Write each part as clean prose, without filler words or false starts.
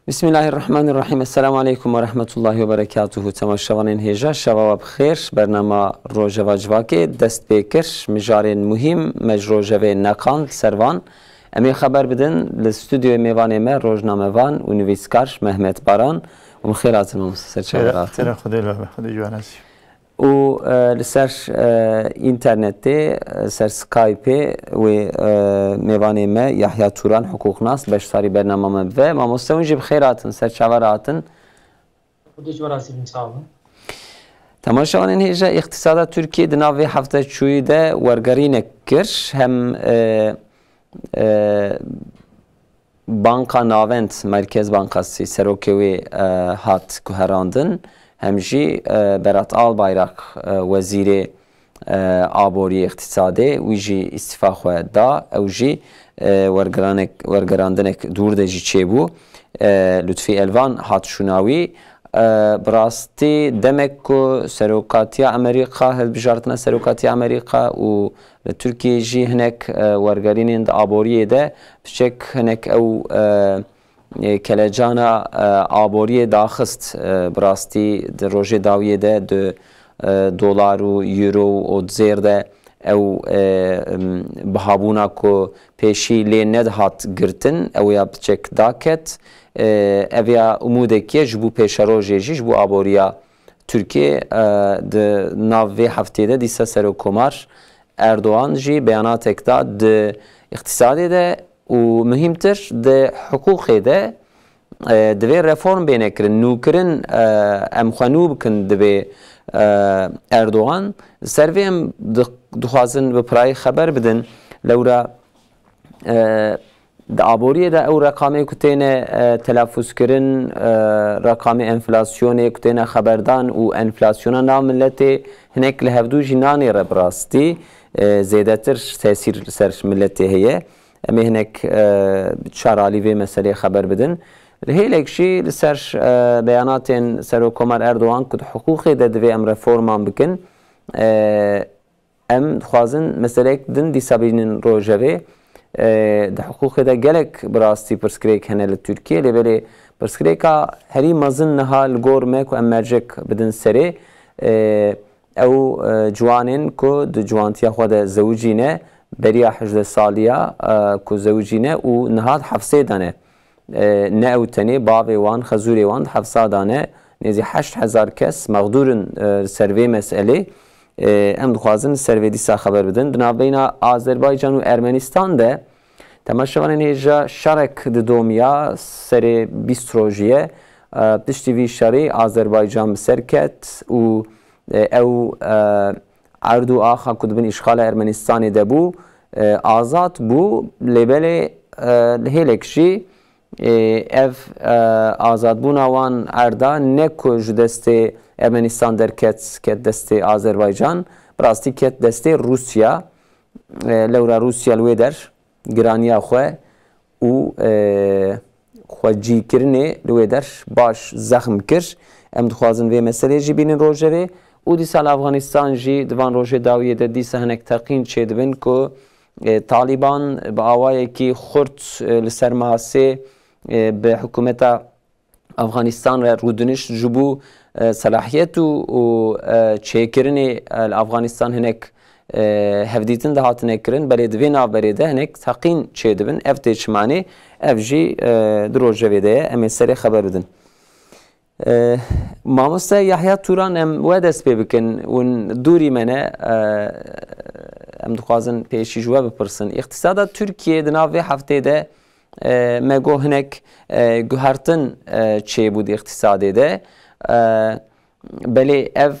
Bismillahirrahmanirrahim. Esselamu aleyküm ve rahmetullahi ve berekatuhu. Temaşavanın heja şava bxir bernama rojava civake dest pekir mijarên muhim mej rojeve nekan servan em ê xeber bidin li stüdyoya mêvanê me rojnamevan û nivîskar Mehmet Baran û min xêr hatin mamoste ser çavar hatin. û li ser internetê ser Skypeê wê mêvanê me Yahya Turan hukuknas beşdarî bernama me ve mamoste hûn jî bi xêr hatin ser çavar hatin. Temaşavanên hêja îxtisada Tirkiye di nav vê hefteçûyî de wergerînek kir hem Banka Navend Merkez Bankasî serokê wê hat guherandin hem jî Berat Albayrak wezîrê aboriyê îxtisadê wî jî îstîfa xwe da ew jî wergerandinek dûr de jî çêbû Lütfî Elvan hat şûnawî bi rastî demek ku serokatiya Amerîka hilbijartina serokatiya Amerîka û li Tirkiye jî hinek wergerînên di aboriyê de piçek hinek ew kelecana aboriyê daxist bi rastî di rojê dawiyê de di dolar û euro û di zêr de ew bihabûna ku pêşî lê nedihat girtin ew ya piçek daket ev ya umûdek ye ji bo pêşerojê jî ji bo aboriya Tirkiye di nav vê heftê de dîsa Serokkomar Erdoğan jî beyanatek da di îxtisadê de û mühimtir di hukukê de divê reform bênekirin nûkirin em xwe nû bikin divê Erdoğan ser vê em dixwazin bi pirayî xeber bidin lewra di aboriyê de ew reqamê ku têne telaffuzkirin reqamê enflasyonê ku têne xeberdan û enflasyona nav milletê hinek li hevdû jî nanê re bi rastî zêdetir tesîr ser milletê heye em ê hinek çaralî vê meselê xeber bidin hêlek jî li ser beyanatên Serokkomar Erdoğan ku di hukukê de divê em reforman bikin em dixwazin meselek din dîsa bînin rojevê di hukukê de gelek bi rastî pirsgirêk hene li Tirkiye lêbelê pirsgirêka herî mezin niha li gor me ku em mercek bidin serê ew ciwanên ku di ciwantiya xwe de zewicîne beriya 18 saliya ku zewicîne û niha hefsê dane ne ew tenê bavê wan xezûrê wan hefsa dane nêzî 8000 kes mexdûrin ser vê meselê em dixwazin ser vê dîsa xeber bidin di navbeyna Azerbaycan û Ermenistan de temaşevanên hêja şerek di domiya serê 20 rojiye piştî vî şerê Azerbaycan bi ser ket û ew erd û axa ku dibin îşxala Ermenistanê de bû azad bû lêbelê li hêlek jî ev azadbûna wan erda ne ku ji destê Ermenistan derket ket destê Azerbaycan bi rastî ket destê Rusya lewra Rusya li wê der giraniya xwe û xwecîkirinê li wê der baş zexm kir em dixwazin vê meselê jî bînin rojevê û dîsa li Afganistan jî di van rojê dawiyê de dîsa hinek teqîn çêdibin ku Taliban bi awayekî xurt li ser masê bi hikûmeta Afganistan re rûdiniş ji bo selahiyet û çêkirinê li Afganistan hinek hevdîtin de hatine kirin belê divê navberê de hinek teqîn çêdibin ev tê çimanê ev jî di rojevê de ye em ê serê xeber bidin. Mamoste Yahya Turan em we dest pê bikin û dûrî me ne em dixwazin pêşî ji we bipirsin îxtisada Tirkiye di nav vê heftê de me got hinek guhertin çêbû di îxtisadê de belê ev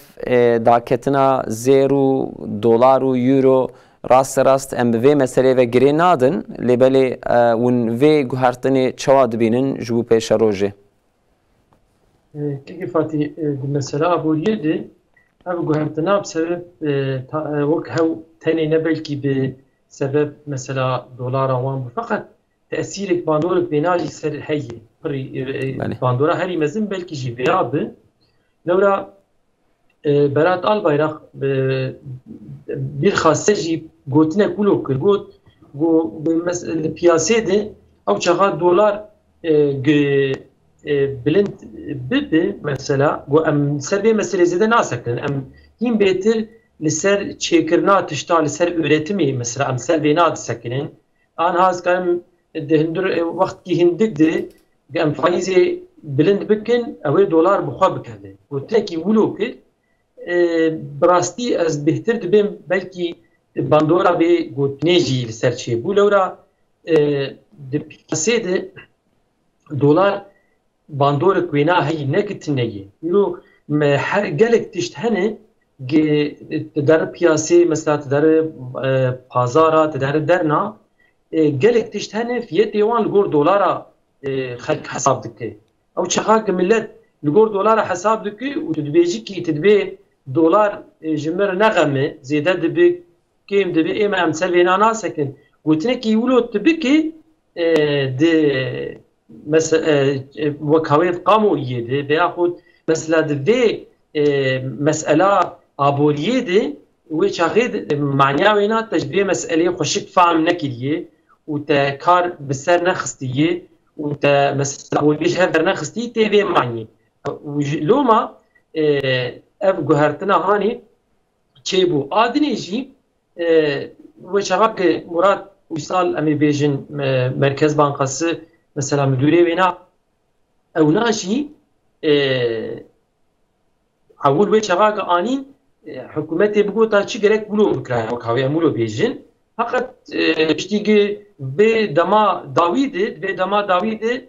daketina zêr û dolar û euro rast em bi vê meselê ve girê nadin lêbelê hûn vê guhertinê çawa dibînin ji bo pêşerojê. Kekî Fatî di mesela aboriyê de ev guhertina bi sebeb wek hew tenê ne belkî bi sebeb mesela dolara wan bû feqet tesîrek bandorek bêna jî ser heye bandora herî mezin belkî jî vêya bi lewra Berat Albayrak bir xaste jî gotinek wilo kir got li piyasê de ew çaxa dolar bilind bibi mesela bu em ser meselesi de nasakin em him betir li ser çêkirina tişta li ser üretimi mesela em ser vê nadisakinin an haz karim de hindur wextkî hindik de em faîzê bilind bikin ew ê dolar bi xwe bikeve û tekî wilo kir bi rastî ez bêhtir dibêm belkî bandora bê gotinê jî li ser çêbû lewra di piyasê de dolar bandorek wêna heyî negitineyê îro gelek tişt hene der piyasê mesela der pazara der derna gelek tişt hene fiyetê wan li gor dolara xelk hesab dike ew çaxa ki millet li gor dolara hesab dike û tu dibêjî kî tu dibê dolar ji mir nexeme zêde dibe kêm dibe ême em ser wêna nasekin gotinekî wilo tu bike di mesela وكاويت قاموا يدي بياخد مثلا دفي مسألة عبورية دي وشاهد معناه وينا تشبيه مسألة خشك فهم نكريه وتكار بسر نخستيه وت مثلا عبورية هذا نخستيه تبي معني ولوما اف جهرتنا هاني تشيبو آدنيجي وشاهد مراد وصل أمي بيجن مركز بانقاسي مثلا مديري وينا او ناشي اول وجه شغاك انين حكومتي بقوتا شي جريك بلو بكراي وكاوي مولو بيجن فقط اشتيجي بدما داويد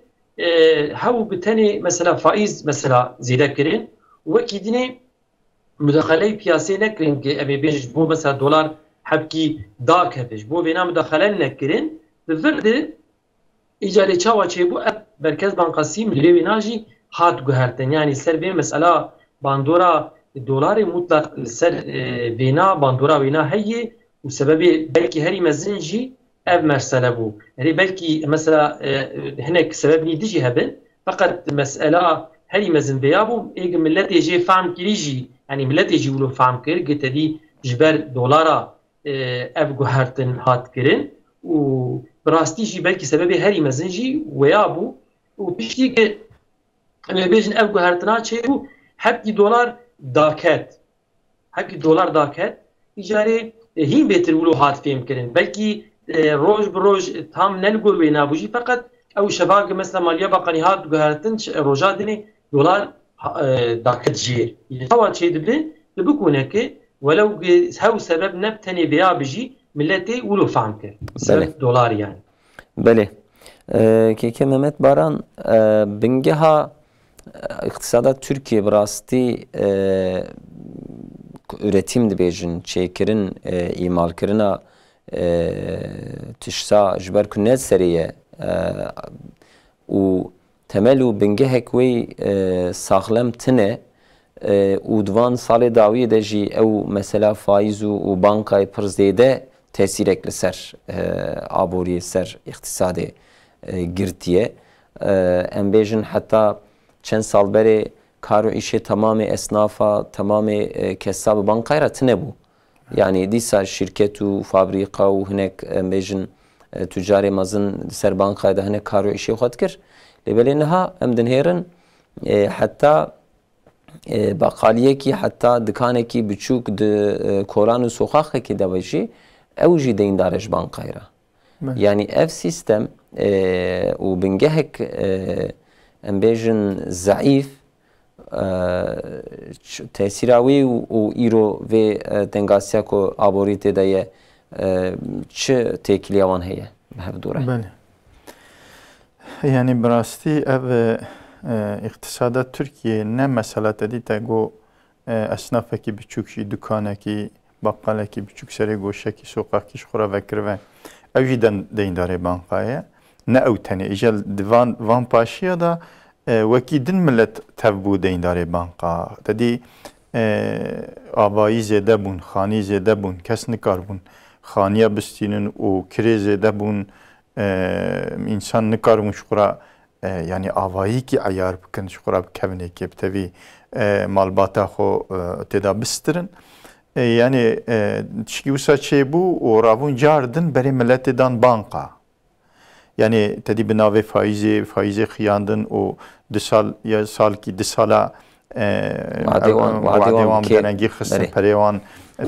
هاو بتاني مثلا فائز مثلا زياده كرين وكيدني مداخله بياسي نكرين كي ابي بيج بو مثلا دولار حبكي داك هبش بو بينا مداخله نكرين بفرد إجارة چاوا چيبو مركز بانقاسي مليوي ناجي هات جهرتن يعني سر بين مسألة باندورا الدولار مطلق سر بينا باندورا بينا هي وسبب بلكي هري مزنجي أب مرسلة بو هري بلكي مثلا هناك سبب نيديجي هبن فقط مسألة هري مزن بيابو إيج ملت يجي فهم كريجي يعني ملت يجي ولو فهم كر قلت دي جبر دولارا أب جهرتن هات كرين و براستي جي بلكي سببي هري مزنجي ويابو وبشتي كي بيجن افغو هرتنا تشيبو حبكي دولار داكت اجاري هين بيتر ولو هات فيم كرين بلكي روج بروج تام نلقول وينا بوجي فقط او شفاق مثلا ماليا باقني هات هرتن روجا دني دولار داكت جير هوا تشي دبلي بكونك ولو هاو سبب نبتني بيا بجي ملتي ولو فهم كر سبب دولار يعني بله كيكي مهمت باران بنجها اقتصادات Türkiye براستی üretim dibêjin çêkirin îmalkirina tişta ji ber ku ne seriye û temel û bingehek wê saxlem tune û divan salê dawiyê de jî ew mesela faiz û bankayê pir zêde tesîrek li ser aboriyê ser îqtisadê girtiye em bêjin heta çend sal berê kar û îşê tamamê esnafa tamamê kesab bankayê re tune bû yani dîsa şirket û fabrîqa û hinek em bêjin tücarê mezin ser bankayê de hinek kar û îşê xwe dikir lêbelê niha em dinhêrin heta bakaliyekî heta dikanekî biçûk di koran û soxaxekî de jî ew jî deyndar e ji bankayê re yani ev sîstem û bingehek em bêjin zeîf tesîra wê û îro vê dengasiya ku aborî tê de ye çi têkiliya wan heye bi hev dûre yani bi rastî ev اقتصادا Türkiye ne mesela dedi te go esnafekî biçûk jî dukanekî baqqalekî biçûk serê goşekî soqakî ji xwe re vekirive ew jî deyindarê bankayê ne ew tenê îjel di van paşiya da wekî din millet tevbû deyindarê banka dedî avayî zêde bûn xanî zêde bûn kes nikarbûn xaniya bistînin û kirê zêde bûn însan nikarbûn ji xwe re yani avayî kî eyar bikin ji xwe re kevinekê bi tevî malbata xwe têda bistirin yani tişkî wisa çêbû û ravûn car din berê milletê dan banka yani tedi binave faizi xiyandın o sal ki disala وعدێوان بدەنەنگی خستن پەرێوان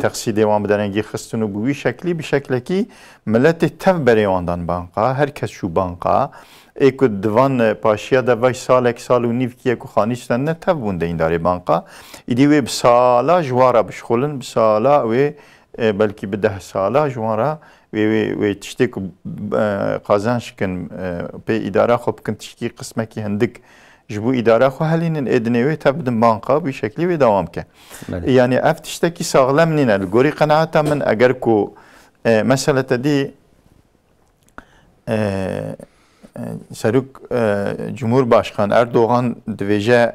تەقسی دێوان بدەنەنگی خستن و بووی شەکلی بشەکلێکی ملەتی تەف بەرێوانdan بانقا هەر کەس چوو بانقا ئێکو divan paşiya da vay salek sal û nîvkiyek û xanîşten ne tev bûn deyindarê banqa îdî wê bi sala ji wan re bişxulin bi sala wê belkî bi 10 sala ji wan re wê tiştê ku qazanc bikin pê îdara xwe bikin tişkî qismekî hindik ji bo îdara xwe helînin êdinê wê tev bidin banqa bî şeklî wê dewam bike. Yani ev tiştekî saxlem nîne li gorî qenaeta min eger ku mesela tedî Serok Cumhurbaşkanı Erdoğan dibêje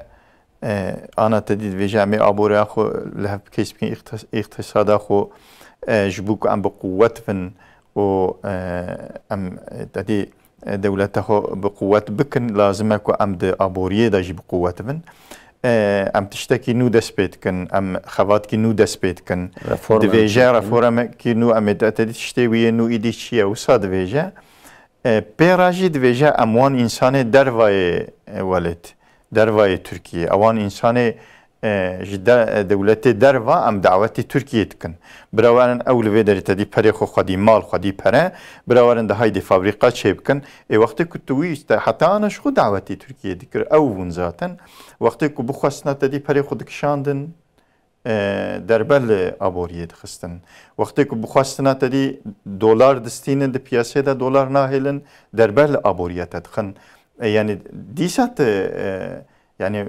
ana tedî dibêje em ê aboraya xwe li hev bikês bikin îqtisada xwe ji bo ku em bi quwet bin û em tedî devleta xwe bi quwet bikin lazim e ku em di aboriyê de jî bi quwet bin em tiştekî nû dest pê dikin em xevatkî nû dest pê dikin dibêje reformekî nû em ê tedî tiştê wî yê nû îdî çi ye wisa dibêje pêra jî dibêje em wan însanê dervayê welêt dervayê Tirkiye ewan însanê ji dewletê derva em dawetê Tirkiye dikin birawarin ew li vê derê tedî perê xwe xwedî mal xwedî pere birawarin de haydê fabrîqa çê bikin wextê ku tu wî heta ana ji xwe dawetê Tirkiye dikir ew bûn zaten wextê ku bixwestina tedî perê xwe dikişandin derber li aboriyê dixistin wextê ku bixwestina tedî dolar distînin di piyasê de dolar nahêlin derber li aboriye te dixin yani dîsa yani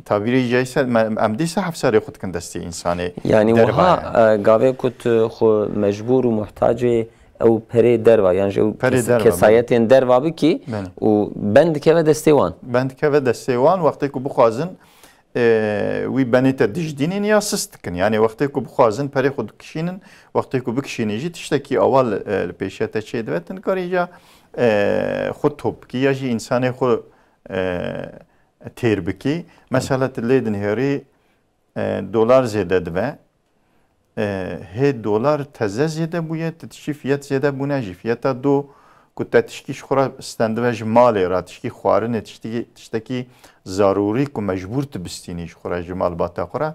tabiri caizse em dîsa hevsarê xwe dikin destê însanê yani wiha gavê ku tu xwe mecbûr û muhtacê ew perê derva yani ew kesayetên derva bikî û ben dikeve destê wan wextê ku bixwazin wî benê te dijdînin ya sis dikin yani wextê ku bixwazin perê xwe dikişînin wextê ku bikişînî jî tiştekî awal li pêşiya te çê dibe tin karî ja xwe top bikî ya jî însanê xwe têr bikî mesela tu lê dinêrî dolar zêde dibe hê dolar teze zêde bûye tu tiştî fiyat zêde bûne jî fiyata do ku te tişkî ji xwe re stendibe ji malê re tişkî xwarinê tiştekî zarûrî ku mecbûr tu bistînî ji xwe re ji malbata xwe re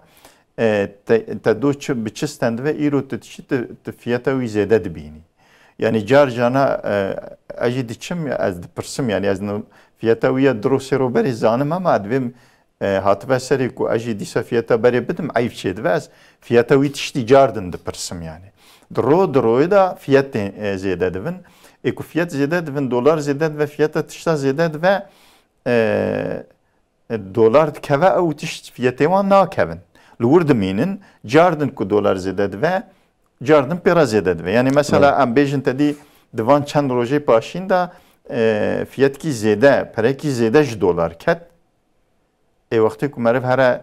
te do bi çi stendibe îro tu tiştî tu fiyata wî zêde dibînî yani car cana ez jî diçim ez dipirsim yani ez fiyata wî ya dirosê ro berê zanim ama divêm hatibe serê ku ez jî dîsa fiyata berê bidim eyv çê dibe ez fiyata wî tiştî car din dipirsim yani diroyê da fiyatê zêde dibin ku fiyat zêde dibin dolar zêde dibe fiyata tişta zêde dibe dolar dikeve ew tişt fiyatê wan nakevin li wir dimînin car din ku dolar zêde dibe car din pêra zêde dibe yani mesela em bêjin tedî divan çend rojê paşîn da fiyatkî zêde perekî zêde ji dolar ket wextê ku meriv here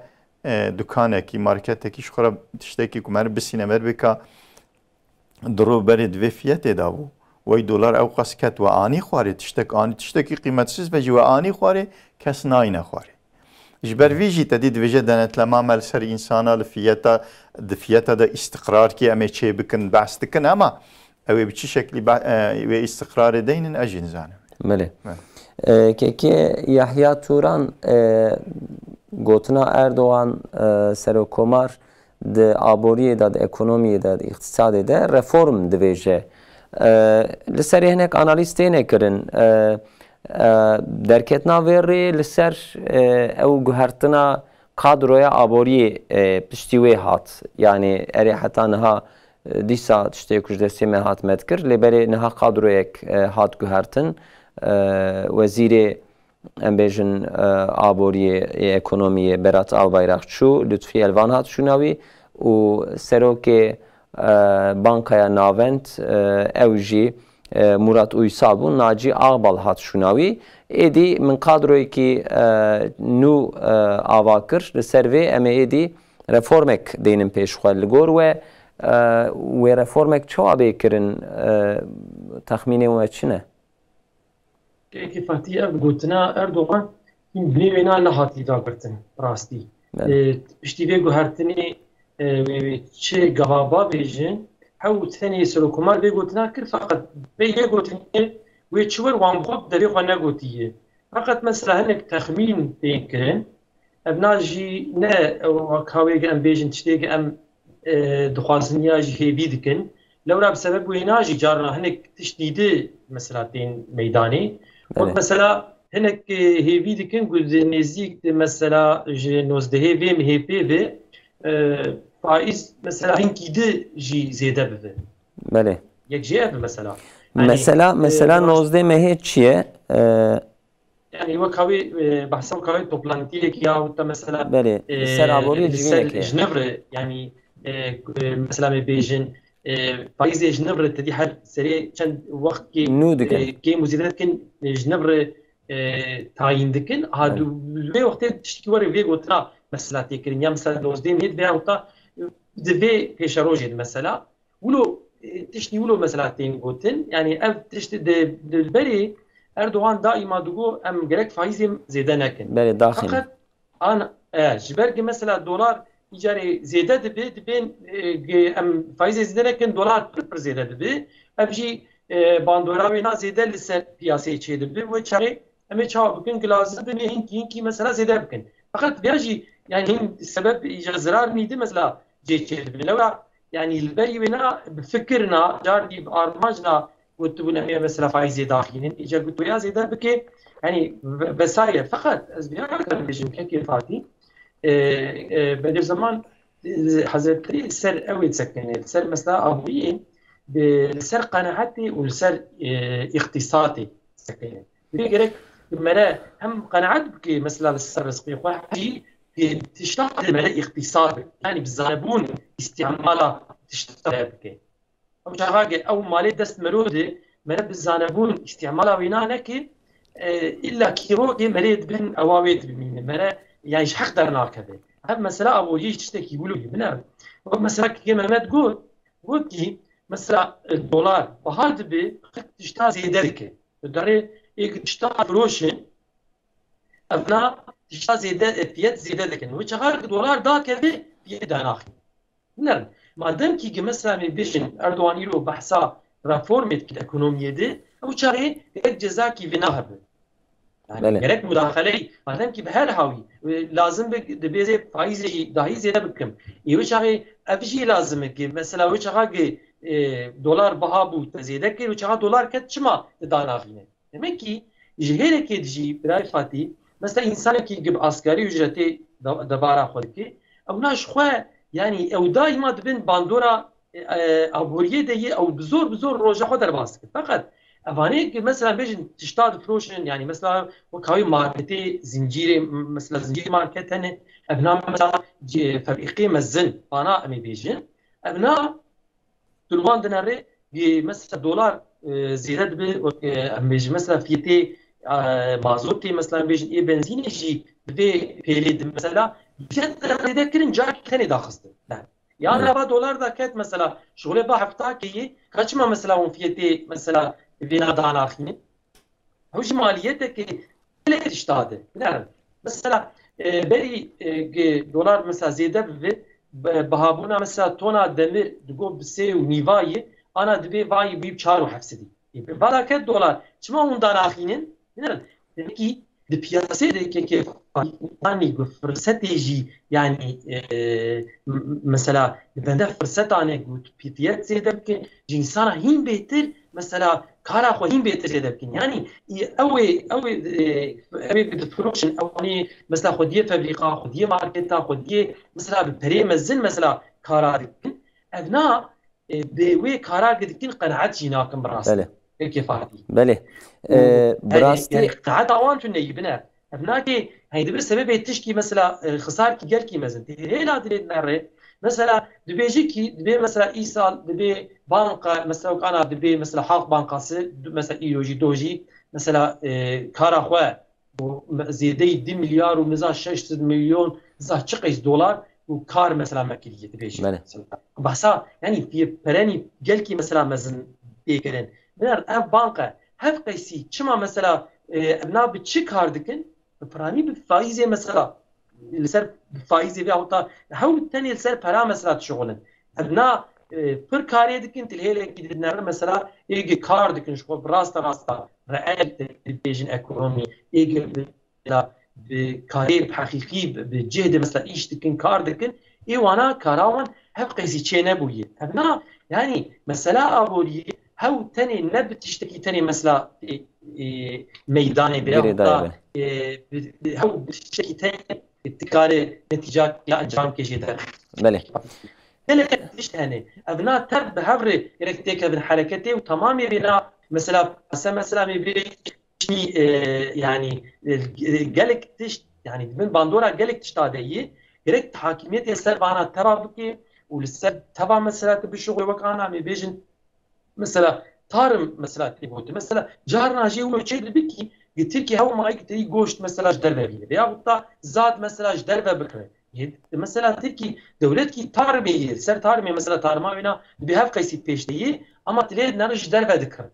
dukanekî marketekî ji xwe re tiştekî ku meriv bisîne mer bika diro berê divê fiyatê da bû وی دلار او قص کت و آنی خواره تشتکی قیمتسیز و جو آنی خواره کس نای نخواره جبر ویجی تدید ویجه دنتلما مل سر انسانا لفیتا دا استقرار کی امی چه بکن بحث دکن اما اوی بچی شکلی و استقرار دینن اجین زانه مله که یحیی توران گوتنا اردوغان سروکومار د آبوریه دا د اکونومیه دا د اقتصادی دا رفورم دویجه لسر هناك انالیستین کرن درکتنا وری لسر او گهرتنا کادرویا آبوری پشتیوی هات یعنی اری حتی نها دیسا تشتی کجدسی مهات مدکر لبری نها کادرویک هات گهرتن وزیر امبیجن آبوری اکونومی برات آلبایرخچو لطفی الوان هات شوناوی و سروک bankaya navent ew jî Murat Uysal bû Naci Ağbal hat şûnawî êdî min kadroyekî nû ava kir li ser vê em ê êdî reformek dênin pêşxwe li gor we wê reformek çawa bê kirin texmînê we çi ne? Êkî Fatî ev gotina Erdogan binê wê ne hatî dagirtin rastî piştî vê guhertinê çe gavaba bêjin hew tenê serokkomar vê gotina kir feqet vê yê gotinê ويتشور وان بخوب دبي خو نگوتیه فقط مثلا هنك تخمين بينكرن ابناجي نا وكاوي ام بيجن تشتيق ام دخوازنيا جي هيبي دكن لو راه بسبب ويناجي جارنا هنك تشديد مثلا تين ميداني مثلا هنك هيبي دكن قد نزيك مثلا نوزده هيبي مهيبي في فائز مثلا هنكي دي جي زياده بده بله يك جي مثلا مثلا نوزده مهي چیه؟ يعني وكاوي بحسب وكاوي توبلانتي كي او مثلا بله سر عبوري جوينك جنبر يعني مثلا بيجن فايز جنبر تدي حد سريع كان وقت كي مزيدات كن جنبر تعيين دكن هادو لي وقت تشتكي وري في قلتنا مثلا تكرين يا مثلا دوزدين هيد بها وقت دبي بيش روجد مثلا ولو تشتي ولو مثلا تين قلتن يعني اف تشتي دبري اردوغان دائما دغو ام جرك فايز زياده نكن بله داخل فقط انا جبرك مثلا دولار يجري زياده بين ام فايز زياده نكن دولار بر زياده دبي ابجي باندوراوي نا زياده لسه قياسي تشي دبي وشاري ام تشاو بكن لازم بني هنكي مثلا زياده بكن فقط بيجي يعني السبب زرار نيدي مثلا جي تشي دبي لو يعني البري ونا بفكرنا جاردي بارماجنا وتبون مثلا فايزه داخلين اجا قلت يا زيد بكي يعني بساير فقط ازبيان كان بيجي كيف فاتي بدر زمان حضرت السر قوي تسكن السر مثلا ابوين بالسر قناعتي والسر اختصاصي سكن بيقرك مرة هم قناعت بكي مثلا السر رزقي واحد تشتغل المرة اختصاصي يعني بالزنبون استعمالها تشتغل بكي او شغاقه او مالي دست مرودي مرد بالزانبون استعمالها وينانك الا كيروكي مريد بن اواويت بمين مرا يعني ايش حق درنا كذا هم مثلا ابو يجي تشتكي يقولوا لي بنا مثلا كيما ما تقول قلت مثلا الدولار وهذا بي تشتاز يدرك الدري تشتاز فروشن ابنا تشتاز يد زيدك وش غير الدولار دا كذا بيدنا اخي نعم مادام كي مثلا بيجن اردوغان يرو بحثا رافورميت الايكونوميه دي او شاري جزاء كي فيناها يعني غير مداخله مادام كي بهال هاوي لازم دبيزي فايزي داهي زياده بكم يوشاري افجي لازم كي مثلا وشاغي دولار بها بو تزيده كي وشاغ دولار كتشما داناغينه demek ki جهيره كي تجي براي فاتي مثلا انسان كي يجيب عسكري اجرتي دبارا خلكي او ناش خو يعني او دائما دبن باندورا ابوريه دي او بزور روجه خو درباس فقط افاني مثلا بيجن تشتاد فروشن يعني مثلا وكاوي ماركتي زنجيري مثلا زنجيري ماركت هنا ابناء مثلا فريقي مزن انا امي بيجن ابناء تلوان دناري مثلا دولار زياده بيجي مثلا فيتي مازوتي مثلا بيجن اي بنزين يجي بيليد مثلا ذكرن جاك ثاني داخسته يعني ربع دولار دا كانت مثلا شغله با حفتا كي كاتشما مثلا فيتي مثلا فينا دانا اخين هوش ماليتك لا تشتاده نعم مثلا بري دولار مثلا زياده بهابونا مثلا تونا دمر دغو بسي ونيفاي انا دبي باي بيب 4 حفسدي بلا كات دولار شما هم دانا اخين نعم كي البياسه دي كيف يعني فرصتي يعني مثلا بنده فرصت انا قلت بيتيات زياده بكن جنسانا هين بيتر مثلا كارا خو هين بيتر زياده بكن يعني اوي بالفروشن او مثلا خديه فابريقا خديه ماركتا خديه مثلا ببري مزن مثلا كارا دكن ابناء بوي كارا دكن قناعت جيناكم براسي كيف عادي بله براستي يعني قاعد اوان شنو يبنى هناك هيدي بسبب تشكي مثلا خساره كي قال كي مثلا هي لا تريد نرى مثلا دبيجيكي دبي مثلا ايصال دبي بنك مثلا انا دبي مثلا حق بنك مثلا ايوجي دوجي مثلا كارا خو زيدي 2 مليار ومزا 600 مليون زا تشقيس دولار وكار مثلا ماكليه دبيجي بحسا يعني في براني قال كي مثلا مزن يكرن من اف بنك هف قيسي شما مثلا ابنا بتشي كار دكن فراني بفايزه مثلا لسر فايزه بيا وتا هو الثاني لسر برا مثلا شغلن ابنا پر کاری دکن تلهیل کی دنر مثلا یک کار دکن شو راستا رأيت بيجن اكونومي ايجر بكارير حقيقي بجهد مثلا ايش تكن كار دكن ايوانا كاراون هب قيسي تشي نبويه هبنا يعني مثلا ابوري هو تاني نبت تشتكي تاني مثلا ميداني بلا هو بتشتكي تاني ابتكار نتيجات لا انجام كشي ده بله تلك تشتهني ابناء تب هبري يركتك ابن حركتي وتمام بنا مثلا يعني قالك تشت يعني من باندورا قالك تشتاديه يرك حاكمية يسر بانا ترابكي ولسه تبع مثلا بالشغل وقعنا عم بيجن مثلا طارم مثلا تبوت مثلا جارنا جي ولا شيء بكي قلت لك هو ما يقدر جوشت مثلا جدربه بيه يا بطا زاد مثلا جدربه بكره مثلا تركي دولتكي طارمي سر طارمي مثلا طارما بينا بهاف قيسي بيشتي اما تليد نرج جدربه ذكر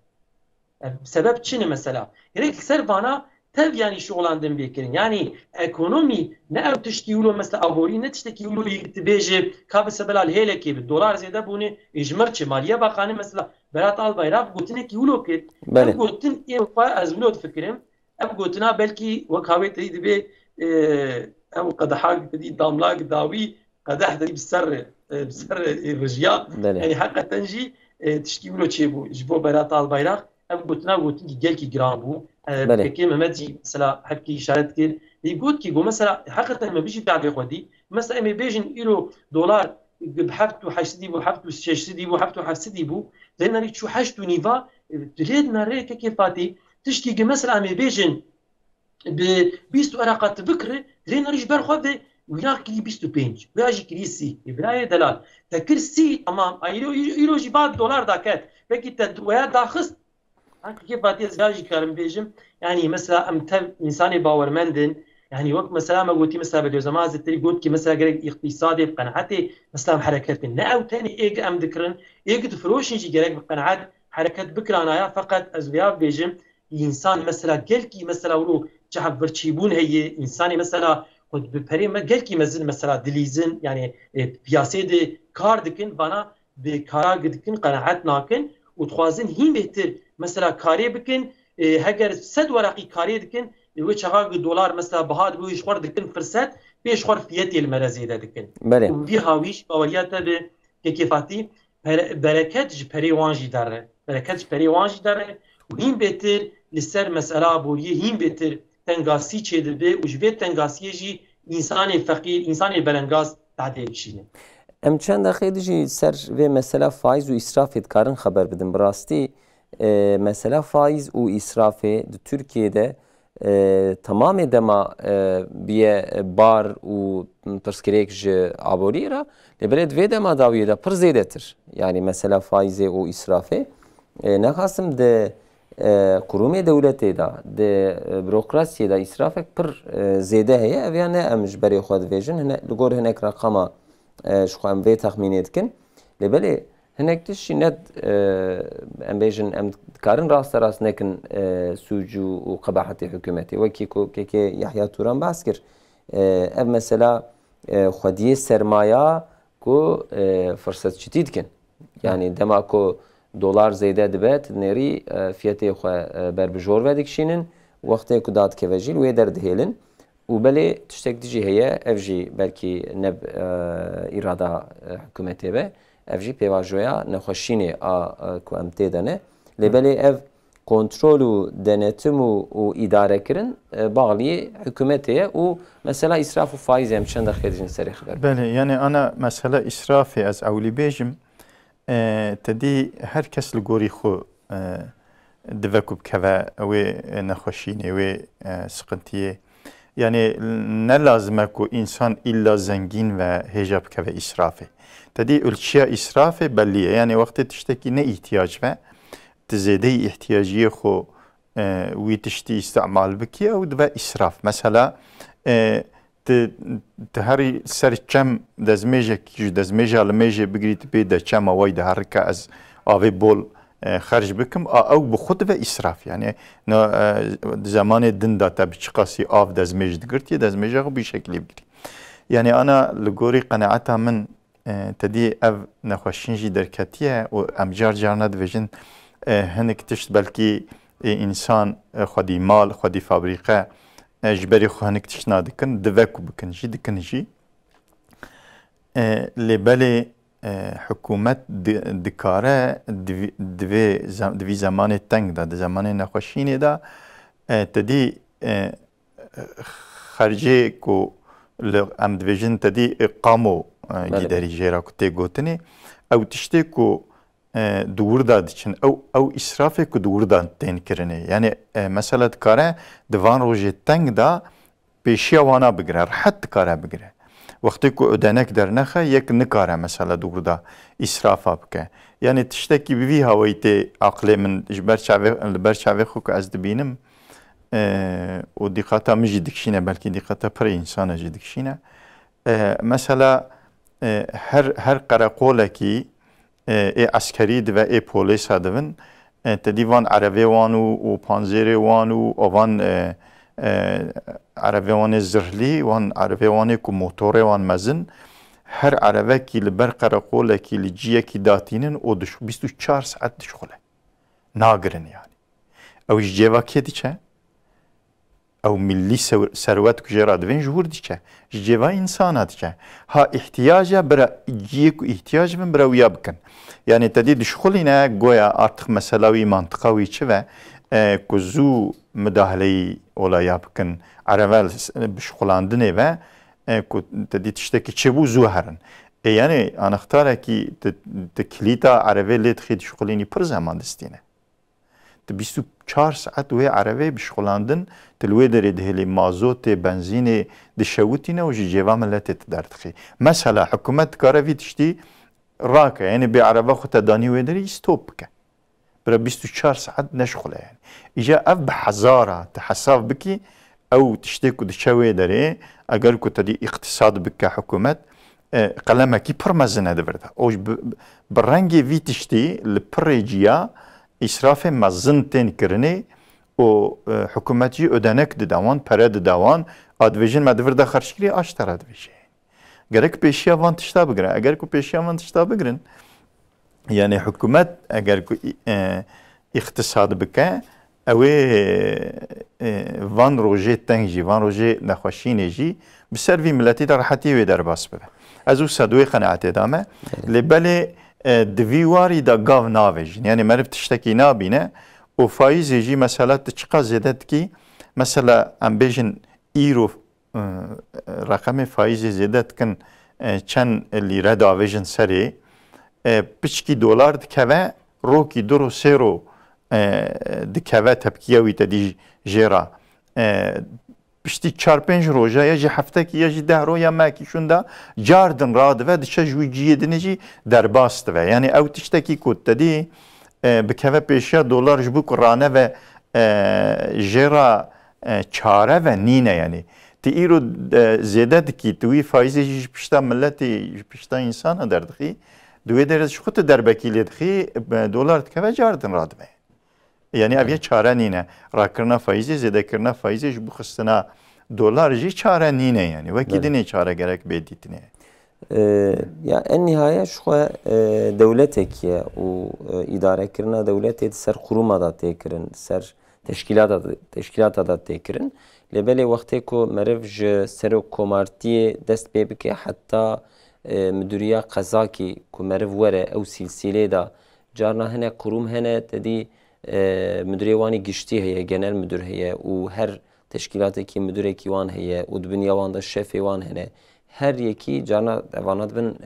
بسبب شنو مثلا هيك سرفانا تب يعني شغلاندن بيكرين يعني ايكونومي نأو تشتيولو مثلا ابوري نتشتكيولو يتبيجي كاب سبلا الهيلكي بالدولار زياده بوني اجمرتش ماليه باقاني مثلا برات البيراق قلتنك يولو كيت قلتن ايه ازمنو تفكرين اب قلتنا بلكي وكاوي تريد بي او قدحاق تريد داملاق داوي قدح تريد بسر الرجيا يعني حقا تنجي تشتيولو تشيبو جبو برات البيراق اب قلتنا قلتن جلكي جرامبو كي ممدي مثلا حكي اشاره كثير يقول كي مثلا حقيقه ما بيجي تعرف خدي مثلا ما بيجن ايرو دولار بحفتو حسدي بو حفتو ششدي بو حفتو حسدي بو لان ريت شو حاجتو نيفا تريدنا ريك كيفاتي تشكي مثلا ما بيجن ب 20 ورقه بكره لان ريش برخذ وياكلي 25 وياجي كريسي برايه دلال تكرسي تمام ايرو جي بعد دولار داكات بكي تدويا داخس كيف باتي زاجي كارم بيجم يعني مثلا امتل انساني باورمندن يعني وقت مثلا ما قلتي مثلا بدو زمان زتري قلت كي مثلا قريب اقتصادي بقناعتي مثلا حركات ناو تاني ايج ام ذكرن ايج فروش نجي قريب بقناعات حركات بكرانايا فقط ازويا بيجم انسان مثلا قلكي مثلا ورو شحب برتشيبون هي انساني مثلا قد ببري ما قلكي مزن مثلا دليزن يعني بياسيدي كاردكن بنا بكارا قدكن قناعات ناكن وتخوازن هين بهتر مثلا كاري بكن هجر 100 ورقي كاري دكن وشغال دولار مثلا بهاد بو يشخور دكن فرصت بيشخور فيتي المرازي دكن وفي هاويش باوريات كيفاتي بركات جبري وانجي داره بركات جبري وانجي داره وهين بهتر لسر مساله بوريه هين بهتر تنغاسي چيدبه وجبه تنغاسي جي انسان فقير انسان بلنگاز تعديل شينه ام چند دقیقه جی سر و مثلا فایز و اسراف کارن خبر بدم براستی مثلا فایز و اسراف Türkiye'de tamam dema bir bar u perskrek ji abori ra lebred ve dema daviye da pır zedetir. Yani mesela faize u israfe ne kasım de kurumiye devleti da de bürokrasiye da israfek pır zede heye ev yani emj beri xwed vejin hene ligor henek rakama şu an ve tahmin etkin lebeli هناك تشي ند ام بيجن ام كارن راس راس نكن سوجو وقباحة حكومتي وكيكو كيكي يحيى توران باسكر ام مثلا خديه سرمايا كو فرصة جديد كن يعني دما كو دولار زيادة دبات نري فياتي خو بربجور وديك شينن وقتها كو دات كفاجيل ويدر دهيلن وبلي تشتك تجي هي افجي بلكي نب إرادة حكومتي به افجی پیواژویا نخوشینی کو امتدانه لبلی اف کنترل و denetم و اداره کردن باقی حکومتیه و مثلا اسراف و فایز هم چند دقیقه سری خبر. بله يعني أنا مثلا إسرافي از أولي بيجم تدي هر كس لغوري خو دفاكو بكذا و نخوشيني و سقنتيه يعني نلازمكو إنسان إلا زنجين و هجاب كذا إسرافي. تدي الأشياء إسرافه بلية يعني وقت تشتكي نه احتياج ما تزيدي احتياجية خو ويتشتي استعمال بكي أو دبا إسراف مثلا تهري سر كم دزميجة كيج دزميجة لميجة بقريت بيدا كم وايد هركة از آوي بول خرج بكم أو بخود و إسراف يعني زمان الدن دا تبشقاسي آف دزميج دقرتي دزميجة خو بشكل بقري يعني أنا لقوري قناعتها من تدي اف نخوشين جي دركاتيه و امجار جارنا دفجن هنك تشت بلكي انسان خودی مال خودی فابریقه جبری خو هنک تشنا دکن دوکو بکن جی دکن جی لبلی حکومت دکاره دوی زمان تنگ دا زمان نخوشینی دا تدی خرجه کو ام دویژن تدی اقامو گیدری جیرا کو تی گوتنی او تشتی کو دور داد چن او اسراف کو دور داد تین کرنه یعنی مثلا کاره دوان روزی تنگ دا پیشیا وانا بگیره راحت کاره بگیره وقتی که ödenek در نخه یک نکاره مثلا دور دا اسراف بکه یعنی تشتی کی بی هوایی تی عقل من جبر چاوی خو که از دبینم و دقیقتا مجی دکشینه بلکه دقیقتا پر انسان جی دکشینه مثلا هر قرقوله کی عسکری و پلیس هدفن تدیوان عربی وانو و پانزیری وانو وان عربی وان زرلی وان عربی وانی کو موتوری وان مزن هر عربی کی لبر قرقوله کی لجیه کی داتینن او 24 ساعت دشخله ناگرن yani او جیوا کی دیچه او milli servet kujera dven jhur diçe jeva insana diçe ha ihtiyaca bira jiyek ihtiyac min bira wiya bikin yani tedi dişxuline goya artık meselavi mantıkavi çi ve kuzu müdahaleyi olaya bikin aravel bişxulandine ve tedi tişteki çebu zuherin yani anahtara ki te kilita aravel txi dişxulini per zaman distine 24 ساعت وی عربی بشخلاندن تلوی داری دهلی مازوت بنزین دشوتینه و جیوا ملت تدارتخی مثلا حکومت کاروی تشتی راکه یعنی به عربه خود دانی وی داری استوب که برای 24 ساعت نشخله yani ایجا اف بحزاره تحساب بکی او تشتی که دشوی داری اگر که تدی اقتصاد بکه حکومت قلمه کی پرمزنه دورده اوش برنگی وی تشتی لپریجیا İsraf mazın ten kirine o hükümeti ödenek de davan, para de davan, advejin medver de xarşkiri aştar advejin. Gerek peşiya van tişta bigrin. Eğer ku peşiya van tişta bigrin, yani hükümet eğer ku iktisad bike, evi van roje tenji, van roje nexweşînê jî bi ser vî milletî de rahetî wê derbas bibe. Ez û sedwê qenaetê dame. Lê belê دوی واری دا گاو ناویجین یعنی مرف تشتکی نابینه و فایزی جی مثلا تشقا زیدت کی مثلا ام بیجن ایرو رقم فایزی زیدت کن چند لیره داویجن سری پچکی دولار دکوه روکی درو سیرو دکوه تبکیوی تدی جیرا پشتی 4-5 روزه یا جی هفته کی یا جی 10 روز یا ماکی شوندا جاردن راد و دچه جوی جیدنی جی درباست و یعنی او تشتکی کود تدی بکوه پیشیا دلار جبو کرانه و جرا چاره و نینه یعنی تی ایرو زیاده دکی توی فایزی جی پشتا ملتی پشتا انسان دردخی دوی درز خود دربکیلی دخی دلار دکوه جاردن راد و yani abiye çare nine rakırna faizi zedekerna faizi bu xistana dolar jî çare nine yani ve gidine çare gerek beditine ya en nihayet şu devletek ya o idare kirna devletet ser kuruma da tekirin ser teşkilata da tekirin lebele vakti ko merev ser komartiye dest bebike hatta müdüriya qazaki ko merev vere ev silsile da carna hene kurum hene dedi müdürevani gişti heye, genel müdür heye, u her teşkilateki müdüreki van heye, u dünya vanda şefi van hene. Her yeki cana vanad bin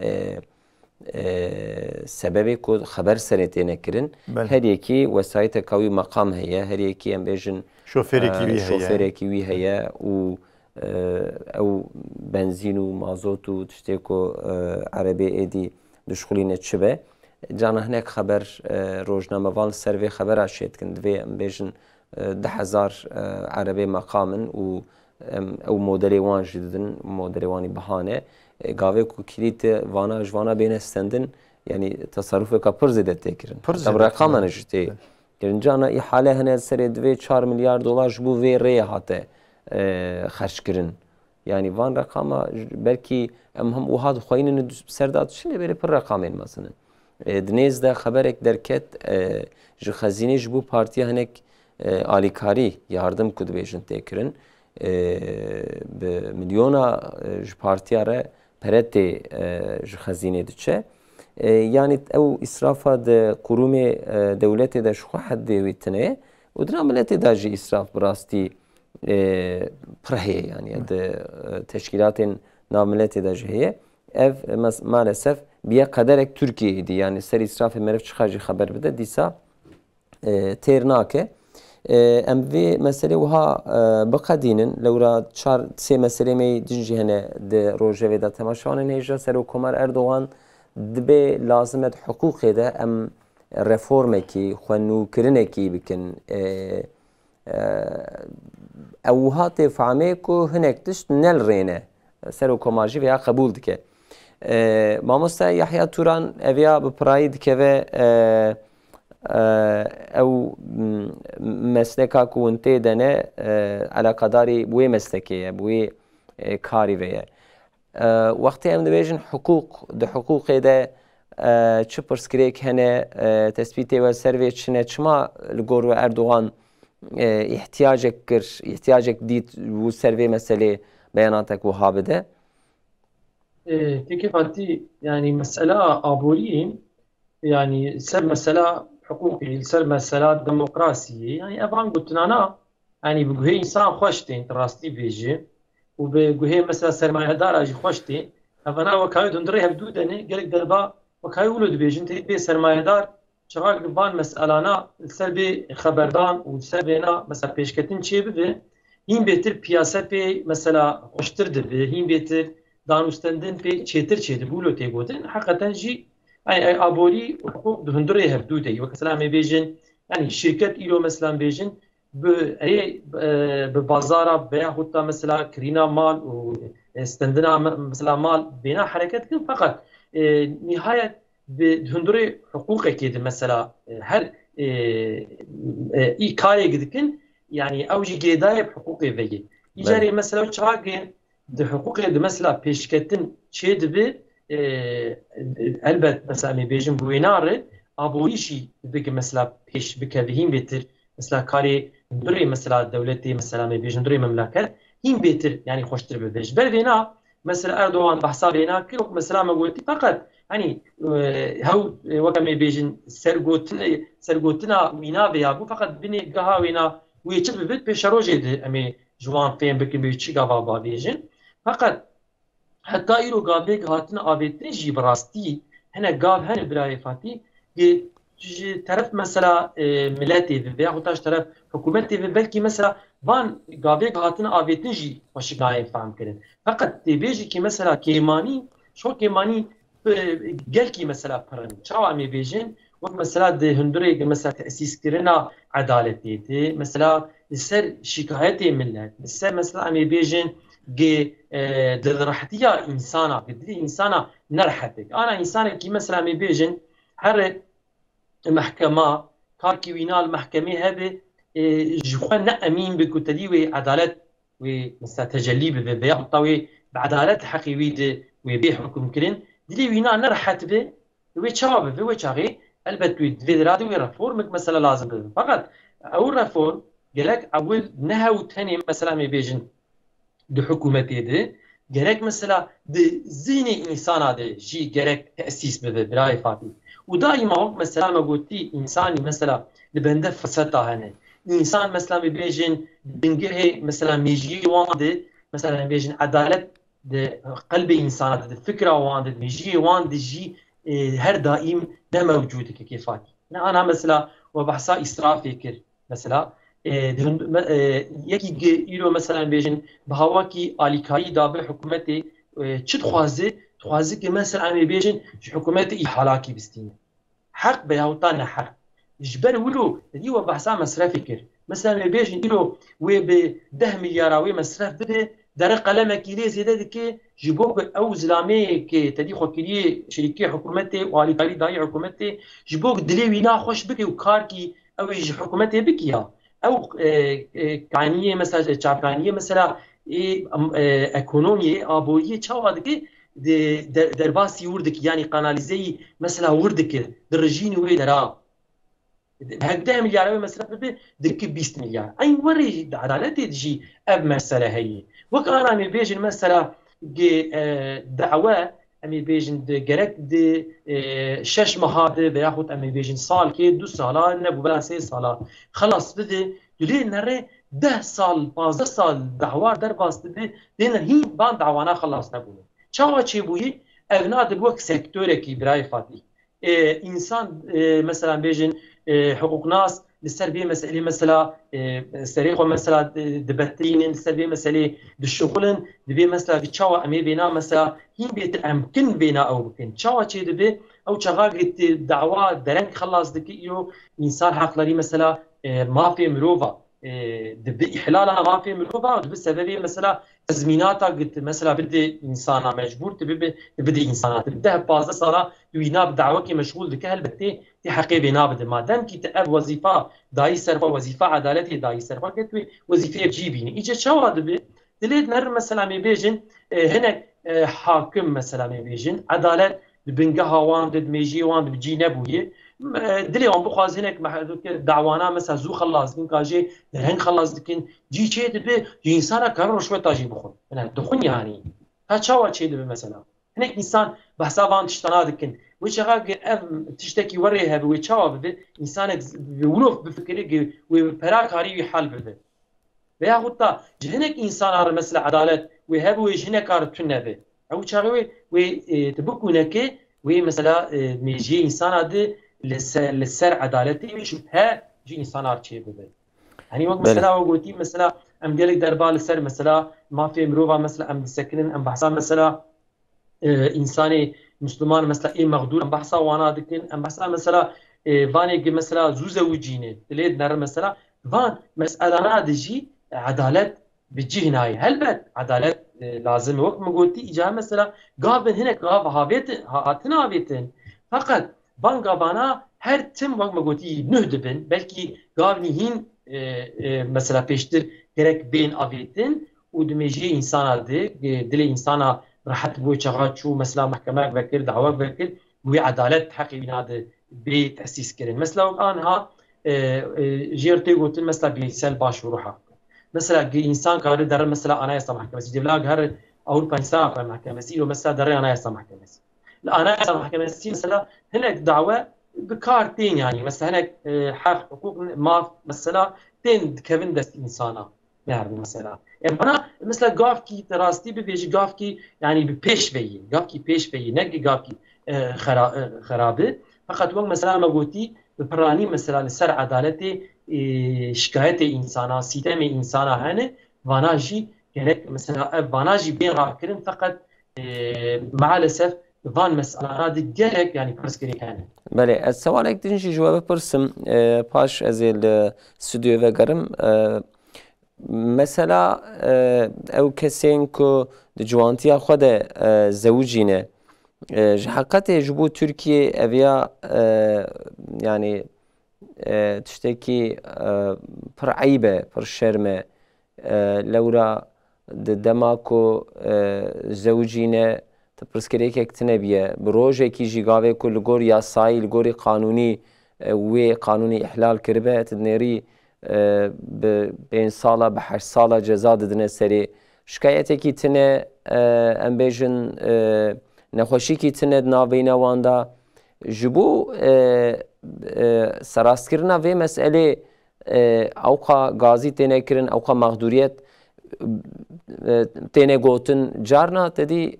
sebebi ko haber senetine kirin. Her yeki vesayete kavi makam heye, her yeki embejin şoföreki vi heye, u ev benzin u mazot u tişte ko arabi edi düşkuline çibe. جانا هناك خبر روزنامه وان سروي خبر عشيت كن دوي بيجن 10,000 عربي مقامن او موديلي وان جددن موديلي واني بهانه قاوي كو كليت وانا جوانا بين استندن يعني تصرفه كبر زيد تكرن طب رقم انا جتي يعني جانا احاله هنا سري دوي 4 مليار دولار جبو في ري هاته خرج كرن يعني وان رقم belki هم وهاد خوين سردات شنو بيري پر رقمين مثلا دنیز ده خبرک درکت جو خزینه جو پارتی هنک alikari yardım ku dibêjin tê kirin bi milyona ji partiya re peretê ji xezînê diçe. Yani ew israfa de qurumê dewletê de ji xwe heddê wî tune û di nav miletê de jî israf bi rastî pir heye yani di teşkilatên nav miletê de jî heye. Ev maalesef biye kaderek Türkiye'ydi. Yani ser israfê meriv çiqa jî xeber bide dîsa têr nake. Em vê meselê wiha biqedînin lewra çar sê meselê me din jî hene di rojevê de temaşa wan hêja Serokkomer Erdogan dibe lazim et hukukê de em reformekî xwenûkirinekî bikin. Ew wiha tê famê ku hinek tişt nelrêne Serokkomer jî veya qebûl dike. Mamoste Yahya Turan eviya bi pirayî dikeve ew mesleka ku hûn tê de ne alaqadarî wê meslekê ye, wê karî ve ye. Wextê em dibêjin hukuk, di hukukê de çi pirsgirêk hene, tespîtê we ser vê çi çima li gor we Erdogan ihtiyacek kir, ihtiyacek dît û ser vê meselê beyanatek wiha bide? Teke Fatih, yani mesela aboriyên, yani ser mesela hukukî, ser mesela demokrasiyê, yani evan gotinana, yani bi guhê insan xweş tên rastî bêje û bi guhê mesela sermayedara jî xweş tê, evana wekayê hundirê hevdû de ne, gelek derba wekayê wilo dibêjin tê bê sermayedar çaxak li van meselana ser bê xeberdan û ser bêna mesela pêşketin çê bibe, hîn bêtir piyasetê mesela xweştir dibe, hîn bêtir danûstendin pê çêtir çê dibû lo tê gotin, heqeten jî yani aborî hukuk di hundirê hevdû de. Mesela em ê bêjin, yani şirket îro mesela bêjin bi bazara veyahut da mesela kirîna mal û stendina mesela mal bêna hereket kirin, fakat nihayet bi hundirê hukukekê de mesela her karê dikin, yani ew jî gêdayê bi hukukê veyê. Îcarê mesela çaxakê di hukukê de mesela pêşketin çê dibe, elbet mesela me bêjin bu wênare aborî jî dibike mesela pêş bikeve hîn bêtir mesela karê durê mesela dewletê mesela me bêjin durê memleket hîn bêtir yani xweştir bibe. Ji ber vêna mesela Erdogan behsa vêna kir û mesela me gotî fakat hani hew weke me bêjin sergotina wîna veya bû fakat binê geha wêna wê çi bibe pêşerojê de em ê ji wan fêm bikin bê çi gava bavêjin. Fakat hatta îro gavê hatin avêtin jî bi rastî hene gav hene birayê Fatî ji teref mesela milletê ve veya ji teref hikûmetê ve belkî mesela van gavê hatin avêtin jî xweşik nayên fehm kirin. Fakat tê bêjî ki mesela kêmanî, şo kêmanî gelkî mesela pirin. Çawa em ê bêjin wek mesela di hundirê mesela tesîskirina edaletê de mesela li ser şikayetê millet, li ser mesela em ê bêjin dilrahtiya insana, dilê insana nerhetek. Ana insanekî mesela em ê bêjin her mehkema karkî wîna li mehkemê hebe ji xwe ne emîn bi ku tedî wê edalet wê mesela tecellî bibe veya heta wê bi edalet heqî wî de wê bê hukm kirin, dilê wîna nerhet be, wê çawa bibe, wê çaxê elbet wê divê radî wê reformek mesela lazim bibe. Fakat ew reform gelek ewil nehew tenê mesela em ê bêjin di hikûmetê de gerek mesela di zihnê insana de jî gerek tesîs bibe birayê Fatî. û daîma wek mesela me gotî însanî mesela li bende feseta hene. İnsan mesela me bêjin bingehê mesela mêjiyê wan de mesela em bêjin edalet di qelbê insana de, di fikra wan de, mêjiyê wan de jî her daîm ne mevcûd dike Fatî. Ne ana mesela we behsa îsrafê kir mesela yekî îro mesela em bêjin bi hawakî alîkarî da bi hikûmetê çi dixwaze ki mesela em ê bêjin ji hikûmetê îhalakî bistîne. Heq be yahûta ne heq. Ji ber wilo dî we behsa mesrefê kir. Mesela em ê bêjin îro wê bi 10 milyara wê mesref bibe dere qalemekî lê zêde dike ji bo ku ew zilameyekê tedî xwekiriyê şerîkê hikûmetê û alîkarî dayê hikûmetê ji bo ku dilê wîna xweş bike û karkî ew ê ji hikûmetê bikiya. Ew kaniyê mesela çavkaniyê mesela ekonomiyê aboriyê çawa dike derbasî wir dike yani kanalizeyî mesela wir dike di rejînê wê dera. هده مليار مثلا ببي دك 20 مليار اي وري عدالتي تجي اب مساله هي وك انا مي بيجن مثلا دعوه امي بيجن جرك دي شش مهاد بياخد امي بيجن سال كي 2 سالا نبو بلا 3 سالا خلاص بدي دلي نري 10 سال 15 سال دعوه در باست بدي دين هي بان دعوانا خلاص نبو چاوا چي بوي اغناد بوك سيكتوركي براي فاتي انسان مثلا بيجن حقوق ناس لسر بيه مسألة مثلا سريقو مثلا دبترين لسر بيه مسألة دشغلن دبيه مثلا بتشاوى أمي بينا مثلا هين بيت أمكن بينا أو بكن تشاوى شيء دبيه أو شغاقت دعوة درنك خلاص دكيو إنسان حقلري مثلا ما في مروفا دبي إحلالها ما في مروفا دبي سببي مثلا تزميناتها قلت مثلا بدي إنسانة مجبور بدي إنسانات بدها بازة صارا يناب دعوة كي مشغول دكهل بتي تي حقي بنابد ما دام كي تأب وظيفة داي سرفا وظيفة عدالتي داي سرفا كتوي وظيفة جيبيني إيجا شو دبي دليل نر مثلا ميبيجن هنا حاكم مثلا ميبيجن عدالة بنجها وان دد ميجي وان بجي نبويه دلي وان بخواز هناك دعوانا مثلا زو خلاص دكين كاجي درهن خلاص دكين جي شيء دبي إنسان كان رشوة تاجي بخون أنا دخون يعني هاتشاوا شيء دبي مثلا هناك إنسان بحسابان تشتنا دكين وشغال تشتكي وريها بويتشاوا بدي إنسانك بولوف بفكرك وبراك هاري حل بدي وياخد تا جهنك إنسان على مثلا عدالة وهبوا جهنك عرفتنا به أو شغوي وتبكونك ومثلا ميجي إنسان هذا للسر عدالتي وشوفها جي إنسان عرفتي به يعني وقت مثلا وقولتي مثلا أم قالك دربال السر مثلا ما في مروفا مثلا أم سكنن أم بحثا مثلا إنساني مسلمان مثلا إيه مغدور أم بحثا وانا دكين أم بحثا مثلا فاني مثلا زوجينه تليد نر مثلا فان مسألة نادجي عدالة بتجي هناي هل بد عدالة لازم وقت ما قلتي إجا مثلا قابن هناك قاب هاتنا هابيتن فقط بان قابانا هر تم وقت ما قلتي نهدبن بلكي قابني هين مثلا بيشتر gerek بين أبيتن ودمجي إنسان دل إنسان راحت بوي شغال شو مثلا محكمة بكر دعوة بكر وعدالة حقي بناد بتأسيس كرين مثلا أنها جيرتي قلت مثلا بيسال باش وروحها مثلا إنسان كاره در مثلا أنا يسمح محكمة جبلاغ هر أوروبا إنسان في محكمة سيلو مثلا در أنا يسمح محكمة لا أنا يسمح محكمة سي مثلا هناك دعوة بكارتين يعني مثلا هناك حق حقوق ما مثلا تين كevin دست إنسانا يعني مثلا يعني أنا مثلا قافكي تراستي بيجي قافكي يعني ببيش بيي قافكي بيش بيي نجي قافكي خرابة فقط وقت مثلا ما قلتي ببراني مثلا لسر عدالتي شكاية إنسانا سيتم إنسانا هني واناجي يعني مثلا واناجي بين راكرين فقط مع الأسف وان مسألة هذه جالك يعني برسكري كان. بله السؤال اكتنشي جواب برسم باش ازيل استوديو وگرم مثلا او کسین که جوانتیا خود زوجینه حقیقت جبو ترکیه اویا يعني تشتكي پر عيبة پر شرمة لورا دماكو زوجينة تبرسكريك اكتنبية بروجه كي جيغاوه كل لغور ياساي لغور قانوني وقانوني إحلال كربه تدنيري بين سالة بحش سالة جزا ددنه سري شكايته كي تنه ام بيجن نخوشي كي تنه ناوينا واندا جبو سراستكرنا في مسألة اوقا غازي تنه كرن اوقا مغدوريت تنه قوتن جارنا تدي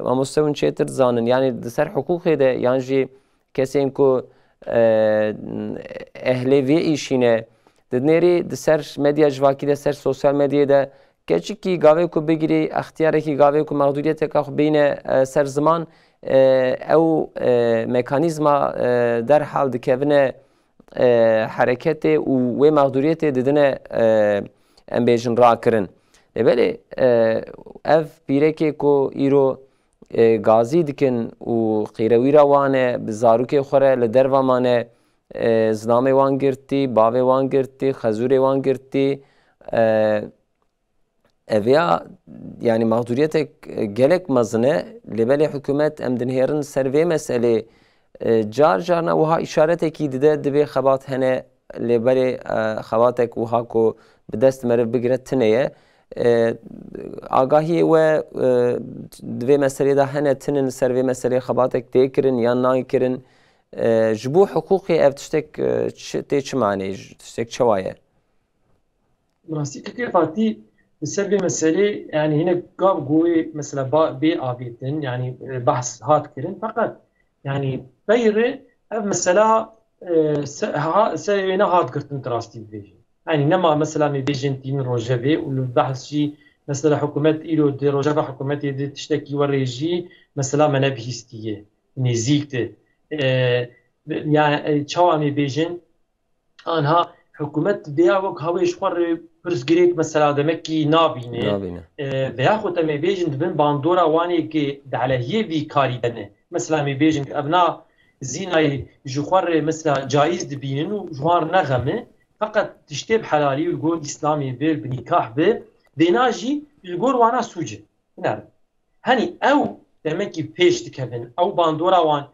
ومستوى شيتر زانن يعني دسر حقوقه ده يعني جي كسين كو اهلی وی ایشینه دنیری دسر مدیا جواکی دسر سوشال مدیا ده کچی کی گاوی کو بگیری اختیاری کی گاوی کو مقدوریت که بین سر زمان او مکانیزما در حال دکونه حرکت و مقدوریت ددنه ام بیشن را کرن. ولی اف بیره که کو ایرو گازی دکن و خیروی روانه بزاروک خوره لدر و مانه زنامه وان گرتی باوی وان گرتی خزوری وان گرتی اویا yani mağduriyet gelek mazne lebeli hükümet emdinherin serve mesele جار جارنا وها اشارتێکی دەدە دەبێ خەبات هەنێ لێبەرێ خەباتێک وها کۆ بدەست مەرە بگرێت تنەیە ئاگاهی وە دوێ مەسەرێدا هەنە تنن سەروێ مەسەرێ خەباتێک تێکردن یان نایکردن ji bo hiqûqê ev tiştek tê çi manê tiştek çi waye Rastî Fatî li ser vê meselê yani hinek gav goyê mesela bê avêtin yani behs hat kirin feqet yani beyrê ev mesela serê ne hat girtin rastî dibêjin yani nema mesela me bêjin tînin rojevê û li behs jî mesela hikûmet îro dê rojeva hikûmetê de tiştekî werê jî mesela me nebihîstiye nêzik de yani çawa me bêjin anha hikûmet bêya wek hawê ji xwe pirsgirêk mesela demek ki nabîne veya xwe te me bêjin dibin bandora wanekê di elehiyê vî karî dene mesela me bêjin ev na zînayê ji xwe re mesela caiz dibînin û ji wan nexeme feqet tiştê bi helalî li gor îslamê bir bi nîkah bi dêna jî li gor wana sûce henî ew demek ki pêş dikevin ew bandora wan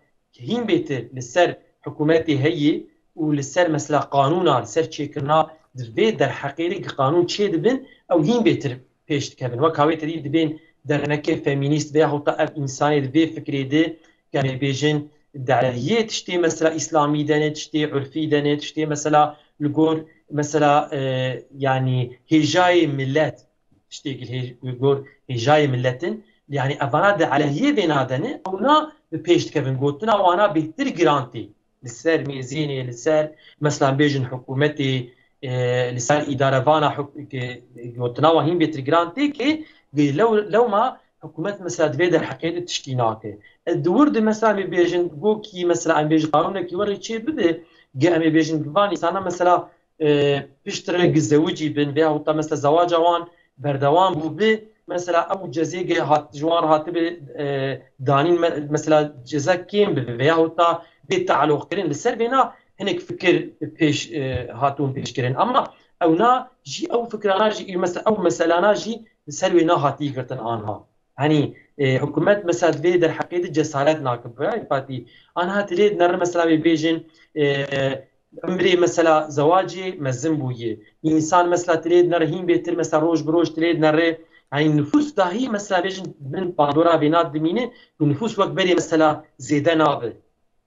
hîn bêtir li ser hikûmetê heyê û li ser mesela qanûna li ser çêkirina divê derheqêrê ki qanûn çê dibin ew hîn bêtir pêş dikevin wek hawê tedî dibên dernekê femînîst veya heta ev însanê di vê fikrê de yani bêjin derhiyê tiştê mesela îslamî dene tiştê urfî dene tiştê mesela li gor mesela yani hêjayê millet tiştekî li gor hêjayê milletin yani evana de elehiyê vê nadene ew na bi pêş dikevin gotina wana bêhtir girantî li ser mêzînê li ser mesela bêjin hikûmetê li ser îdarevana gotina wan hîn bêtir girantê kê lewma hikûmet mesela divê derheqê de tiştî nake di wir de mesela me bêjin gokî mesela em bêjin qanûnekî werê çê bibe ge em ê bêjin van însana mesela piştre gizewicî bin veya heta mesela zewaca wan berdewam bû bi mesela ew cezêge hat ji wan hatibe danîn mesela ceza kêm bibe veya heta bê tealoqkirin li ser vêna hinek fikir pêş hatûn pêşkirin ama ew na jî ew fikrana jî mesela ew meselana jî li ser wê nehatî girtin anha henî hikûmet mesela divê derheqê de cesaret nakin Fatî anha tilê nere mesela wê bêjin ömrê mesela zewacê mezin bûye însan mesela tilê nere hîn bêtir mesela roj bi roj tilê nere yani nüfus dahi mesela bêjin bin bandora vêna dimîne û nüfus wek berê mesela zêde nabe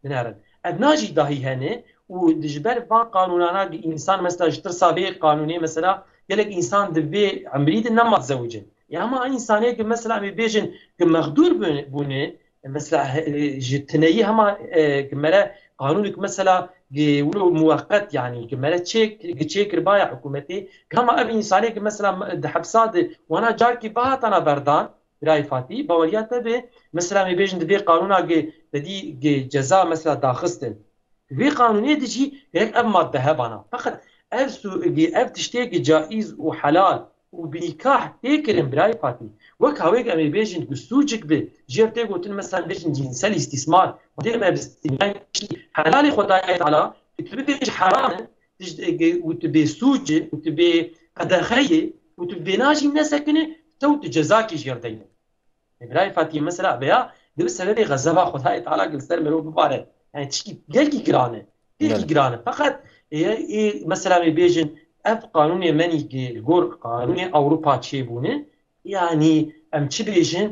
binarin ev najî dahî hene û ji ber van qanûnana însan mesela ji tirsa vê qanûnê mesela gelek însan di vê emrî de nemat zewicin ya ama însanê ki mesela em ê bêjin ki mexdûr bûne mesela ji tineyî hema ki mere qanûnek mesela wilo muweqet yani ki mere çêkir baya hikûmetê ki hema ev însanê ki mesela di hepsa de wana carkî bihatana berdan birayê Fatî baweriya te be mesela em ê bêjin di vê qanûna dedî ceza mesela daxistin vê qanûnê de jî gerek ev madde hebana feqet ev tiştekî caiz û helal û bi nîkah têkirin birayê Fatî wek hawêk em ê bêjin ku sûcik bi jêr tê gotin mesela bêjin cinsel îstîsmar tê me helalê Xwedayê Teala tu bibêjî heram û tu bê sûcê û tu bê qedexeyê û tu vêna jî nesekine tew tu cezakî jêr deyne birayê Fatî mesela veya di bi sebebê xezeba Xwedayê Teala li ser mirov bibare yani tişkî gelkî giran e gelkî giran e feqet mesela em ê bêjin ev qanûnê menî gor qanûnê Ewropa çêbûne yani em çi bêjin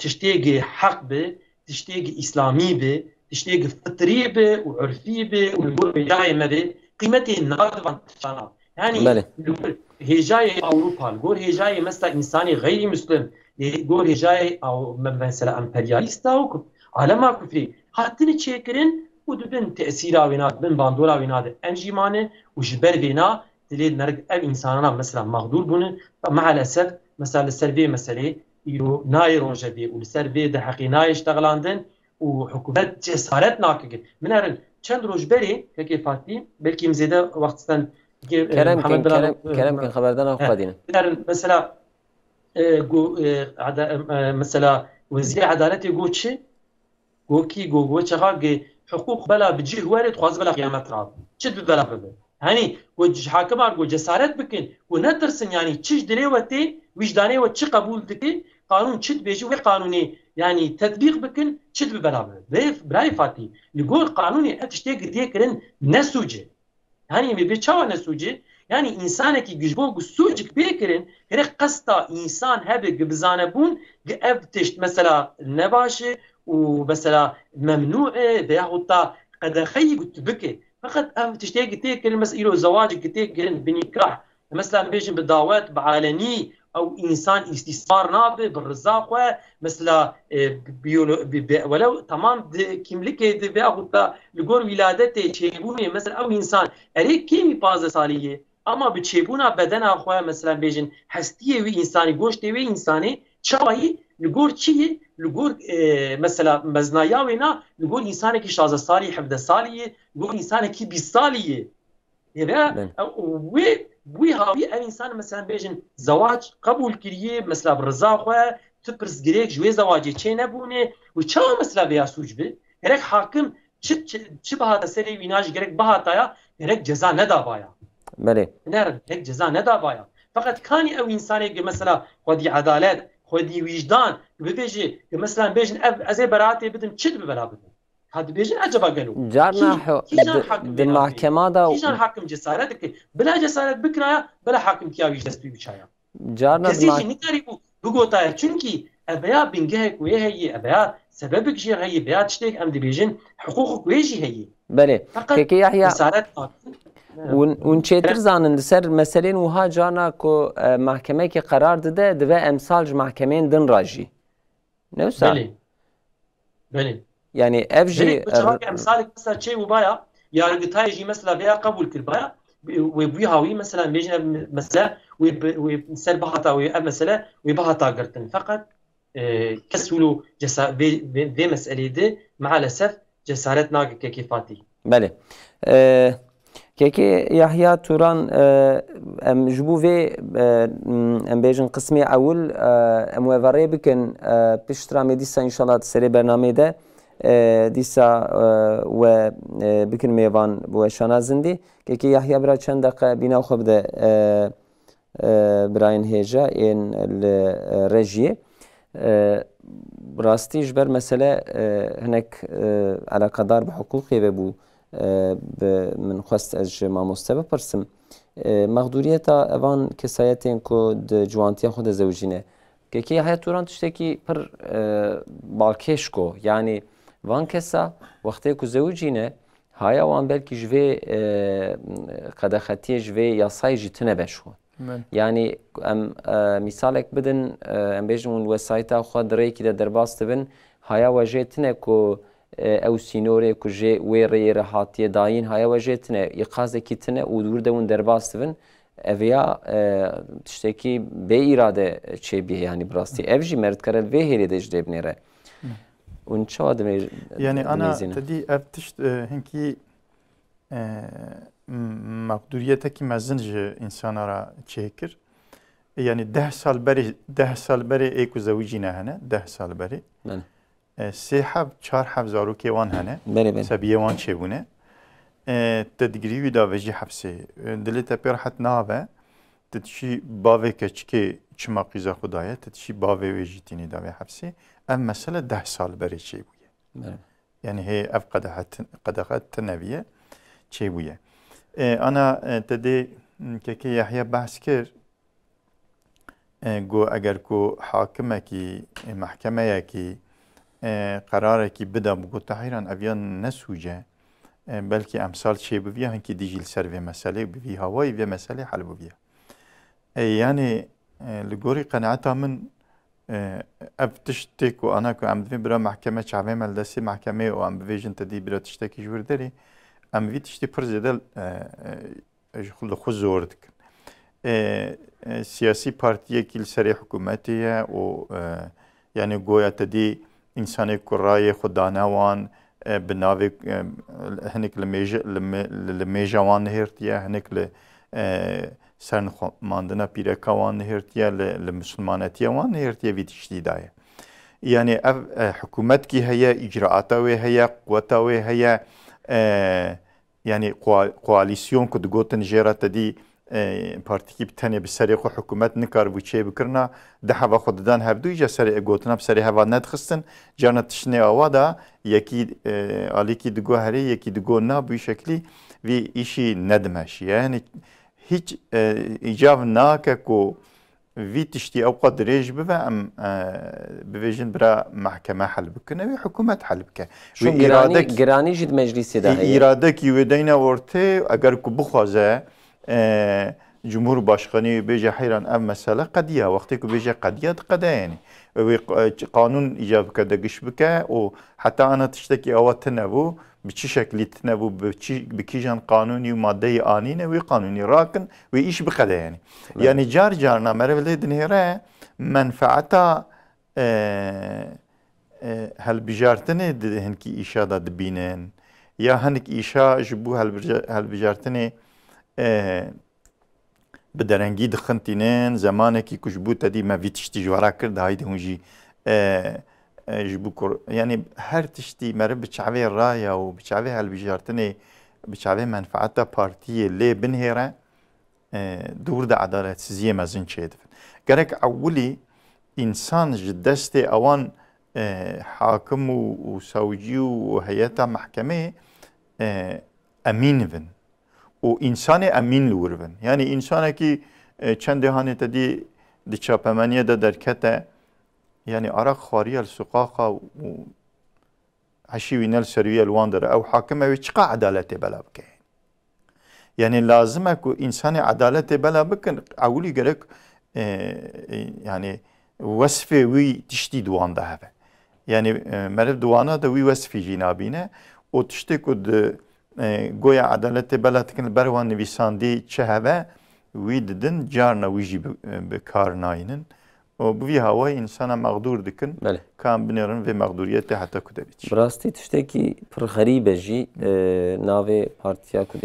tiştê heq bi tiştê îslamî bi tiştê fitrî bi û urfî bi û gor hêjayê me bi qîmetê nadivan tişana yani hêjayê Ewropa gor hêjayê mesela însanê xeyrî muslim gor hêjayê mesela emperyalîsta û alema kufrî hatine çêkirin û dibin tesîra wêna dibin bandora wêna de encîmane û ji ber vêna dilê nerg ev însanana mesela mexdûr bûne meelesef mesela li ser vê meselê îro nayê rojevê û li ser vê de heqî nayê ştegelandin û hikûmet cesaret nakir min erin çend roj berê pekê Fatî belkî em zêde wextistan kerem xeberdana xwedînin mesela mesela wezîrê edaletê got çi gokî go çaxa حقوق بلا بجي وارد خواز بلا قيامت راب چد بلا بده hani و حاکمار go cesaret bikin و netirsin yani çiş dilê ve te vicdanê ve çi kabul diki kanun çit bêjî ve kanûnê يعني تطبيق بكن شد ببرابر براي فاتي لقول قانوني اتشتيق ديكرن نسوجه يعني بيتشاو نسوجه يعني انسانك يجبو سوجك بيكرن غير قصتا انسان هبه بزانبون افتشت مثلا نباشه ومثلا ممنوعه بياخذ قد خي قلت بكي فقط افتشتيق ديكرن مسئله زواجك ديكرن بنكاح مثلا بيجن بالدعوات بعلني او انسان استثمار نابه بالرزاق مثلا ولو تمام كيملكه بياخذ لقول ولادته تشيبونه مثلا او انسان اريك كيمي باز ساليه اما بتشيبونا بدنا اخويا مثلا بيجن حستيه وي انساني گوشتي وي انساني شاي لقول شيء لقول مثلا مزناياوينا لقول انسانك 16 سالي 17 سالي لقول انسانك 20 سالي يبقى وي هاوي انسان مثلا بيجن زواج قبول كريه مثلا بالرزاق تبرز جريك جوي زواجي تشي نبونه وشا مثلا بيا سوجبه هيك حاكم شي بهذا سري ويناج جريك بهاتايا هيك جزاء ندا بايا بله نرد هيك جزاء ندا بايا فقط كاني او انسان مثلا خدي عدالات خدي وجدان بيجي مثلا بيجن ازي براتي بدم تشد ببلا بدم هذا بيجن عجبا قالوا جارنا المحكمة دا كيجان حاكم جسارتك بلا جسارت بكرايا بلا حاكم كياويش دستوي بشايا جارنا كسيجي نتاري بقوتايا چونكي ابيا بنجهك وهي ابيا سببك شي هي بيا تشتيك ام دبيجن حقوقك ويجي هي بله كي يحيى جسارت ونشيتر زانن سر مثلا وها جارنا كو محكمة كي قرار ده دو امثال محكمين دن راجي نوسا بله يعني افجي امثالك مثلا شيء وبايا يارجتاي يجي مثلا بيا قبول كربايا ويبويهاوي مثلا بيجنا مثلا ويسال بهاتا مثلا ويبهاتا قرتن فقط كسولو ذي مسألة دي مع الأسف جسارتنا كيفاتي بله كيكي يحيى توران ام جبو في ام بيجن قسمي اول ام وفري بكن بيشترا ميديسا ان شاء الله تسري برنامج ده دیسا و بکن میوان بوشانا زندی که یحیی برای چند دقیقه بینا خوب ده براین هیجا این الرجیه راستیش بر مسئله هناك علاقه دار بحقوقی و بو من خواست از ما مستوى پرسم مقدوریتا اوان کسایتین که جوانتی خود زوجینه که یحیی توران تشتکی پر بالکش کو یعنی وان کسا وقتی که زوجینه هایا وان بلکی جوی قدختی جوی یاسای جتنه بشون یعنی مثالک بدن ام بیجمون وسایتا خود ری که در باست بن هایا وجهتنه که او سینوره که جه وی ری رهاتی داین هایا وجهتنه یقاز کیتنه و دور دون در باست بن اویا تشتکی به اراده چه بیه یعنی براستی افجی مرد کرد وی هیلی دجده بنیره اون چه آدمی يعني أنا تدي أفتشت هنكي مقدوريتك مزنج إنسان را تشكر يعني 10 سال بري إيكو زوجينا هنا 10 سال بري سه حب 4 حب زاروكي وان هنا سبيه وان شبونه تدقري ودا وجي حبسي دلتا بيرحت نابه تتشي باوي كچكي چماقي زا خدايا تتشي باوي وجيتيني داوي حبسي ام مسألة 10 سال بري شي بويا يعني هي اف قدقات نبيه شي بويا انا تدي كي يحيى بحث كر جو اگر کو حاکمه کی محکمه کی قراره کی بدا بگو تحیران اویان نسوجه بلکه امثال چه بویا هنکی دیجیل سر و مسئله بوی هوایی و مسئله حل بویا يعني لقوري قناعتها من افتشتك وانا كو عم بفين برا محكمة شعبية مالدسي محكمة وعم بفيجن تدي برا تشتكي جور داري عم في تشتي برزي دل خو زوردك سياسي بارتيه كيل سري حكومتية و يعني قويا تدي انساني كراي خدانا وان بناوي هنك لميجا وان هيرتيا هنك سرن ماندنا پیرکا وان هرتیا لمسلمانتیا وان هرتیا ویتشتی دایه یعنی حکومت کی هيا اجراءاتا و هيا قوتا و هيا يعني کواليسيون كد گوتن جيرا تدي پارتیکی بتنی به سری خو حکومت نکار بو چه بکرنا ده هوا خوددان هبدو ایجا سری گوتنا بسری هوا ندخستن جانا تشنه آوادا یکی آلیکی دگو هری یکی دگو نا بی شکلی وی ایشی ندمشی یعنی هیچ ایجاب ناکه کو وی تشتی اوقات ریج ببه ام بویژن برا محکمه حل بکنه وی حکومت حل بکنه شو گرانی جد مجلسی ده ایراده کی و دینا ورته اگر کو بخوازه جمهور باشخانه بیجه حیران ام مسئله قضیه وقتی که بیجه قضیه قضیه یعنی و قانون ایجاب کرده گش بکه و حتی آن تشتکی آوات نبو به چه شکلی تنبو به کیجان قانونی و ماده آنینه و قانونی راکن و ایش بقده یعنی یعنی جار جارنا مروله دنیره منفعتا هل بجارتنه هنکی ایشا دا دبینن یا هنک ایشا جبو هل بجارتنه به درنگی دخنتینن زمانه کی کجبو تدی ما ویتشتی جوارا کرد هایده هونجی جبو کر یعنی هر تشتی مره بچعوه رایا و بچعوه هل بجارتنه بچعوه منفعتا پارتیه لی بنهیره دور دا عدالت سیزیه مزین چه دفن گرک اولی انسان جدست اوان حاکم و سوجی و هیئتا محکمه امین بن و انسان امین لوربن یعنی انسانی که چند دهانه تدی دی چاپمانیه دا درکته یعنی عراق خاری السقاقه و عشیوینه السرویه الوان داره او حاکمه وی چقا عدالت بلا بکن یعنی لازمه که انسان عدالت بلا بکن اولی گرک یعنی وصفه وی تشتی دوان ده هفه یعنی مرد دوانا دا وی وصفی جنابینه و تشتی که گویا عدالت بلد کن بروان نویساندی چه هوا وی ددن جارنا ویجی بکار ناینن و بوی هوای انسان مقدور دکن کام بنیرن و مقدوریت حتی کده بیچ براستی تشتی که پر غریبه جی ناوی پارتیا کد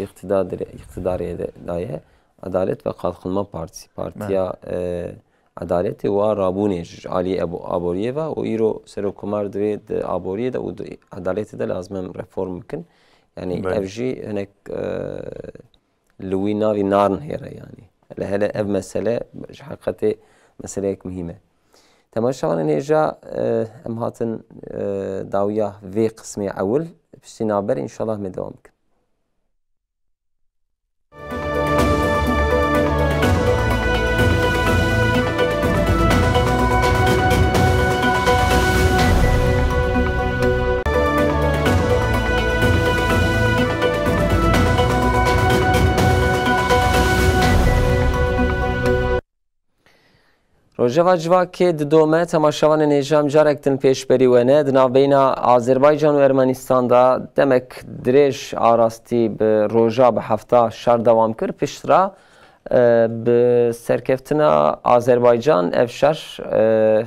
اقتداری دایه عدالت و قلقلما پارتیا عدالت و رابونیش علی آبوریه و ایرو سروکمار دوید آبوریه و عدالت ده لازم رفورم کن يعني افجي هناك لوي نافي نارن هيرا يعني لهلا اف مسألة حقيقة مسألة مهمة تماشا وانا نيجا ام هاتن داوية في قسمي اول بشتنابر ان شاء الله مدوامك روجوا جواکی دومه تماشاوان نیجام جارکتن پیشبری ونه دناو بین آذربایجان و ارمنستان دا دمک دریج آراستی به روجا به هفته شر دوام کرد پیشترا به سرکفتنا آذربایجان افشار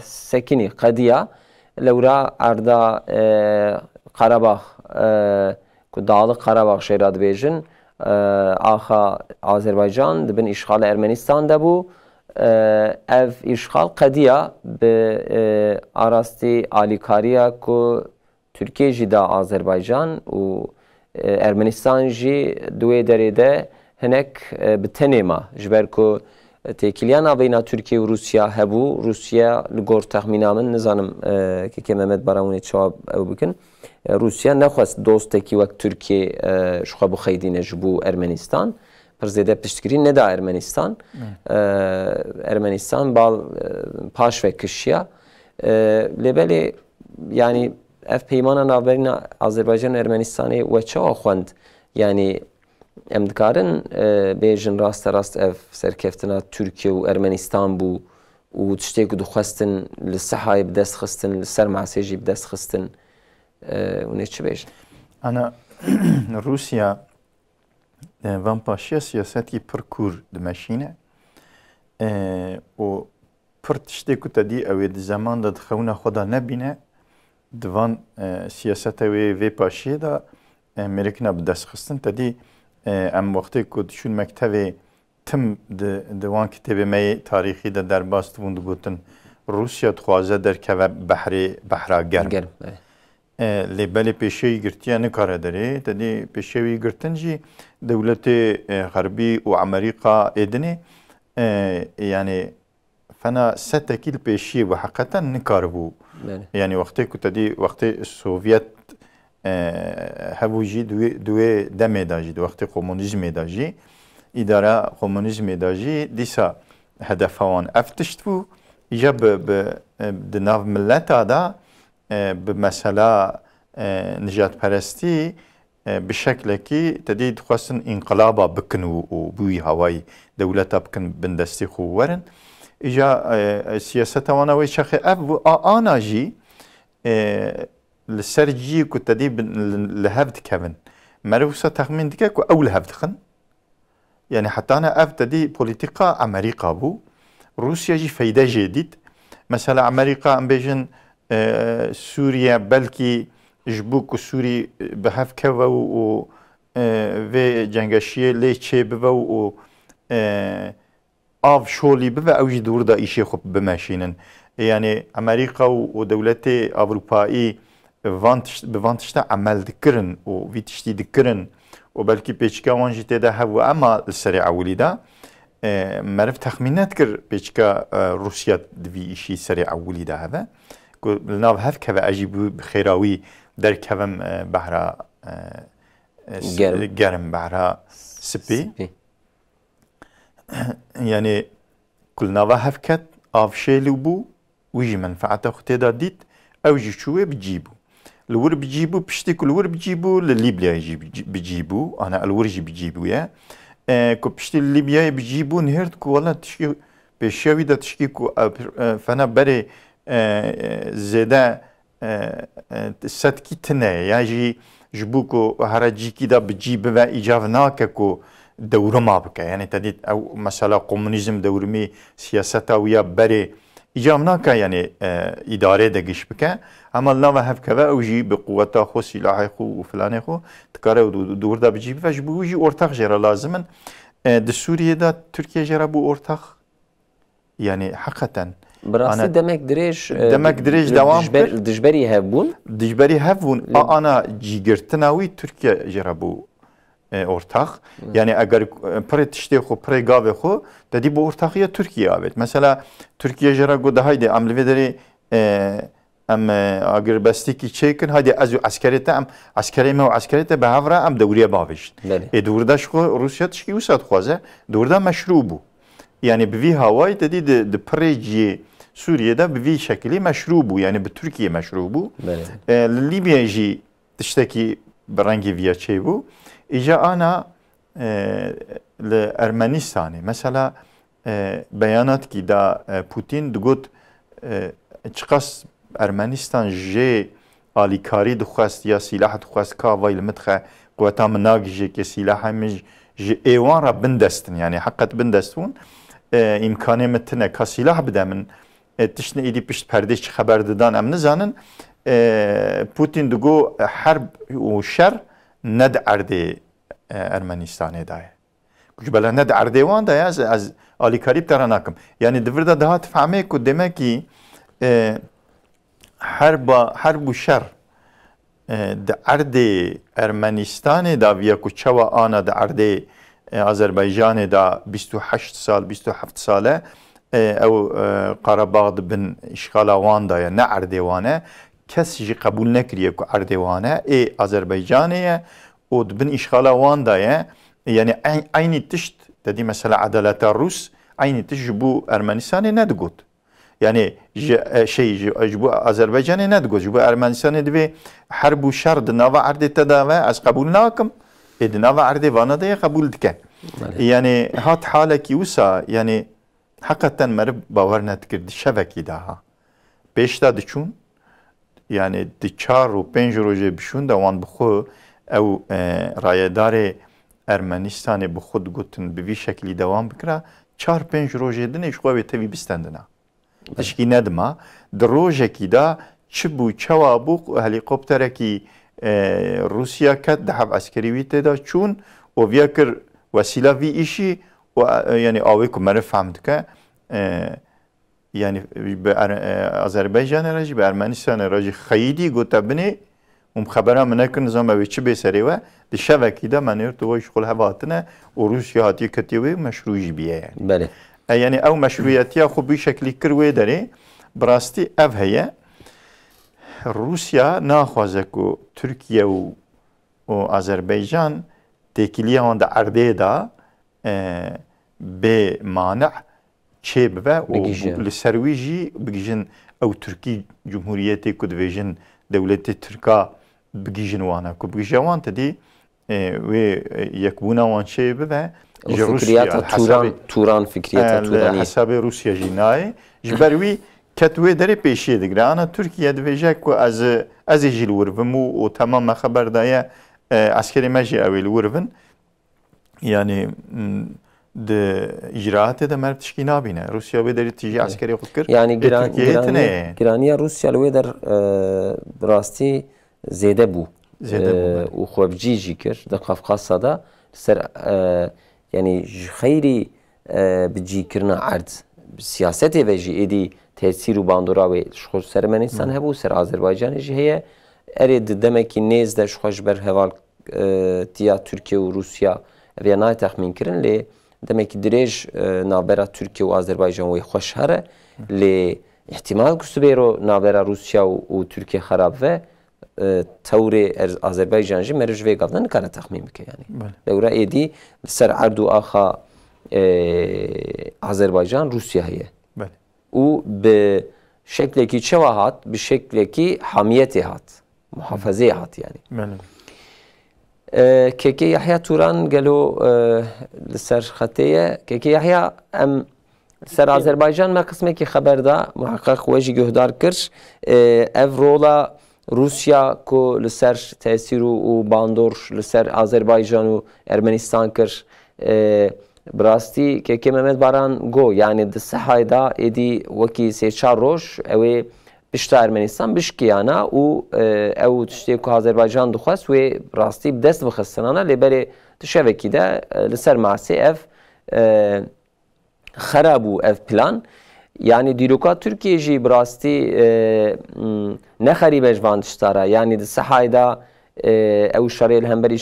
سکنی قدیا لورا اردا قرباغ کداlı قرباغ شیراد بیجن آخا آذربایجان دبن اشغال ارمنستان دا بو ev işgal qediya bi arastî alîkariya ku Türkiye jî da Azerbaycan û Ermenistan jî duê derê de hinek bi tenê ma ji ber ku têkiliyana beyna Türkiye û Rusya hebû Rusya li gor texmîna min nizanim keke Mehmet Barawunê çawab ew bikin Rusya nexwest dostekî wek Türkiye ji xwe bixeydîne ji bo Ermenistan Zede piştgirî neda Ermenistan. Ermenistan bal paş ve kışya. Lebeli yani ev peymana navberina Azerbaycan Ermenistan'ı ve çawa xwend yani em dikarin bêjin rasta rast ev serkeftina Türkiye û Ermenistan bû û tiştê ku dixwestin li sehayê bi dest xistin li ser masê jî bi dest xistin hûn ê çi bêjin? Ana Rusya van paşiya siyaseti pir kur dimeşîne û pir tiştê ku te dî ew ê di zeman de dixewina xwe da nebîne divan siyaseta wê vê paşiyê da mêrikina bi dest xistin te dî em wextê ku diçûn mektebê tim di wan kitêbê me yê tarîxî de derbas dibûn digotin Rusya dixwaze derkeve behra germ لبلی پیشوی گرتیا نکاره داره تدی پیشوی گرتن جی دولت غربی و امریکا ادنه یعنی فنا ستکیل پیشی و حقیقتا نکاره بو یعنی وقتی که تدی وقتی سوویت هفوجی دوی دمه داجی وقتی کمونیسم داجی اداره کمونیسم داجی دیسا هدفوان افتشت بو ایجا به ناو ملت آدا به مسئله نجات پرستی به شکلی که تدید خواستن انقلابا بکن و بوی هوای دولتا بکن بندستی خوورن ایجا سیاست وانا وی شخص آنا جی لسر جی که تدید لحفظ کبن مروسا تخمین دیگه که اول حفظ خن يعني حتى أنا أبتدي بوليتيكا أمريكا بو روسيا جي فايدة جديد مثلا أمريكا أم بيجن سوريا بلكي جبوك سوري بهف كوا و في جنگشيه ليچه بوا و آف شولي بوا أوجي دور دا إيشي خب بماشينن يعني أمريكا ودولة أوروبائي بوانتشتا عمل دكرن و فيتشتي دكرن وبلكي بيشكا وانجي تدا هو اما السريع وليدا معرف تخمينات كر بيشكا روسيا دفي شي سريع وليدا هذا ناف هف كذا اجيب بخيراوي در كفم بحرا جرم بحرا سبي يعني كل ناف هف كت اف شيلو بو ويجي منفعته تدا ديت او جي شويه بتجيبو الور بجيبو بشتي كل ور بجيبو لليبيا بجيبو انا الور جي بجيبو يا كو بشتي ليبيا بجيبو نهرت كو والله تشكي بشاوي دا تشكي كو فانا بري زيدا ستكي تنا ياجي جبوكو هراجي كي دا بجيب و ايجافناك كو دورما بك يعني تديت او مثلا كومونيزم دورمي سياستا ويا بري إجامناك يعني إدارة دقيش بك أما الله وهف كذا أوجي بقوته خو سلاحه خو وفلانه خو تكاره دور دا بجيب فجبوجي أورتاق جرا لازما دسوريا دا تركيا جرا بو أورتاق يعني حقيقة براسي دمك دريج دوام دجبري هفون أنا جيجرتناوي تركيا جرا بو ortak. Yani eğer pre tişte xo pre gave xo dedi bu ortakıya Türkiye evet. Mesela Türkiye jara go da haydi amlivederi am eğer bastiki çekin haydi az askerete am askerime ve askerete be havra am devriye baviş. Durda şu Rusya tişki usat xwaze durda meşru bu. Yani bir havayı dedi de preci Suriye'de bir şekilde meşru bu. Yani bir Türkiye meşru bu. Libya ji tişteki berengi via çey bu. İca ana Ermenistan'ı mesela beyanat ki da Putin digot çıkas Ermenistan je alikari dixwast ya silah dixwast ka vayl mitxe quvata minag je ke silah hemij je ewan ra bindestin yani hakikat bindestun imkanı mitne ka silah bidemin tişne idi pişt perdeş haber didan em nizanin Putin digo harb و şer ند عرضه ارمنستان دای کج بلا ند عرضه وان دای از آلی کاریب تراناکم یعنی دوردا daha تفهمه کو demek ki حرب و شر د عرضه ارمنستان دا ویا کو چوا آنا د عرضه آذربایجان دا 28 سال 27 ساله او قرباغ بن اشغال وان دای نه عرضه وانه کسی جی قبول نکریه که اردوانه آذربایجانیه و بن اشغال وان دایه یعنی aynı تشت dedi mesela adalet Rus aynı تشت bu Ermenistan'ı ne diyor yani bu Azerbaycan'ı ne diyor bu Ermenistan'ı diyor harbu şer dnava arde tedave az kabul nakim dnava arde vana da kabul dike yani hat halaki usa yani hakikaten merib bavar netkirdi şebeki daha 5 da düşün yani di 4 و 5 روزه بشون دوان بخو او رایدار ارمنستان بخود گوتن به وی شکلی دوام بکره 4-5 روزه دنه اشقا به تبی بستندنا تشکی ندما در روزه کی دا چبو چوابو هلیکوپتره کی روسیا کد دحب عسکری ویته دا چون و ویکر وسیله وی ایشی و یعنی آوی که مرف فهمد که yani Azerbaycan aracı, Ermenistan aracı xeyidi gotabini خبره من نکن نظام اوی چی بسری و دی شبکی ده منیر تو وایش خل هواتنه و روسیا هاتی کتیوی مشروعی بیه يعني. بله. يعني او مشروعيتها خو بشكل كروي داري براستي اف هي روسيا ناخوازكو تركيا و اذربيجان تكليا عند عرضه دا بمانع تشيب و لسرويجي بجيجن او تركي جمهوريتي كودفيجن دولة تركا بجيجن وانا كو بجيجوان تدي و يكبونا وان شيب فكريات توران فكريات تورانية حساب روسيا جناي جبروي كتوي دري بيشي دغرا انا تركيا دفيجا كو از جيل ورفمو وتمام خبر دايا عسكري ماجي اوي الورفن يعني د اجراءات ده مرد تشكي نابينه روسيا بدري تيجي عسكري فكر يعني جرانيا روسيا الويدر براستي زيده بو وخو بجيجي كر ده قفقاصه ده سر يعني خيري بجي كرنا عرض سياسته وجي ايدي تاثير باندورا و شخو سرمنستان هبو سر آذربایجان جي هي اريد دمكي نيز ده شخوش بر هوال تيا تركيا و روسيا و ناي تخمين كرن لي دمكي دريج نابرا تركيا و آذربایجان و خوش هره لي احتمال كسبيرو نابرا روسيا و تركيا خراب و توري آذربایجان جي مرج و قبل نكره تخمين بك يعني لورا ايدي سر عرضو آخا آذربایجان روسيا هي و بشكلكي شوا هات بشكلكي حميتي هات محافظه هات يعني كيكي يحيى توران قالوا لسر خطيه كيكي يحيى ام سر آذربایجان ما قسمكي خبر دا محقق وجي جهدار كرش افرولا روسيا كو لسر تاثير و باندور لسر آذربایجان و ارمنستان كرش براستي كيكي مهمت باران جو يعني د صحاي دا ايدي وكي سي 4 روش اوي بشتا ارمنستان بشكيانا و او تشتي كو آذربایجان دخواست و براستي بدست بخستنانا لبري تشوكي دا لسر معسي اف خرابو اف بلان يعني ديروكا تركيا جي براستي نخري بجوان تشتارا يعني د صحاي دا او شريل الهمبر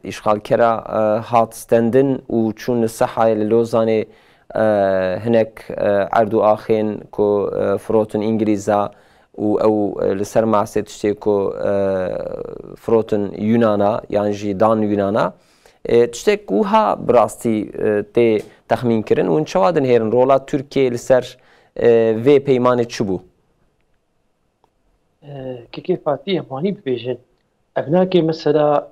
اشغال كرا هات ستندن و چون الصحة لوزاني هناك عردو آخين كو فروتن انجليزا او لسر معسي تشتي كو فروتن يونانا يعني جي دان يونانا تشتي كوها براستي تي تخمين كرن وان شوادن هيرن رولا تركيا لسر في بيماني تشبو كيكي فاتيه ماني ببيجن ابناكي مثلا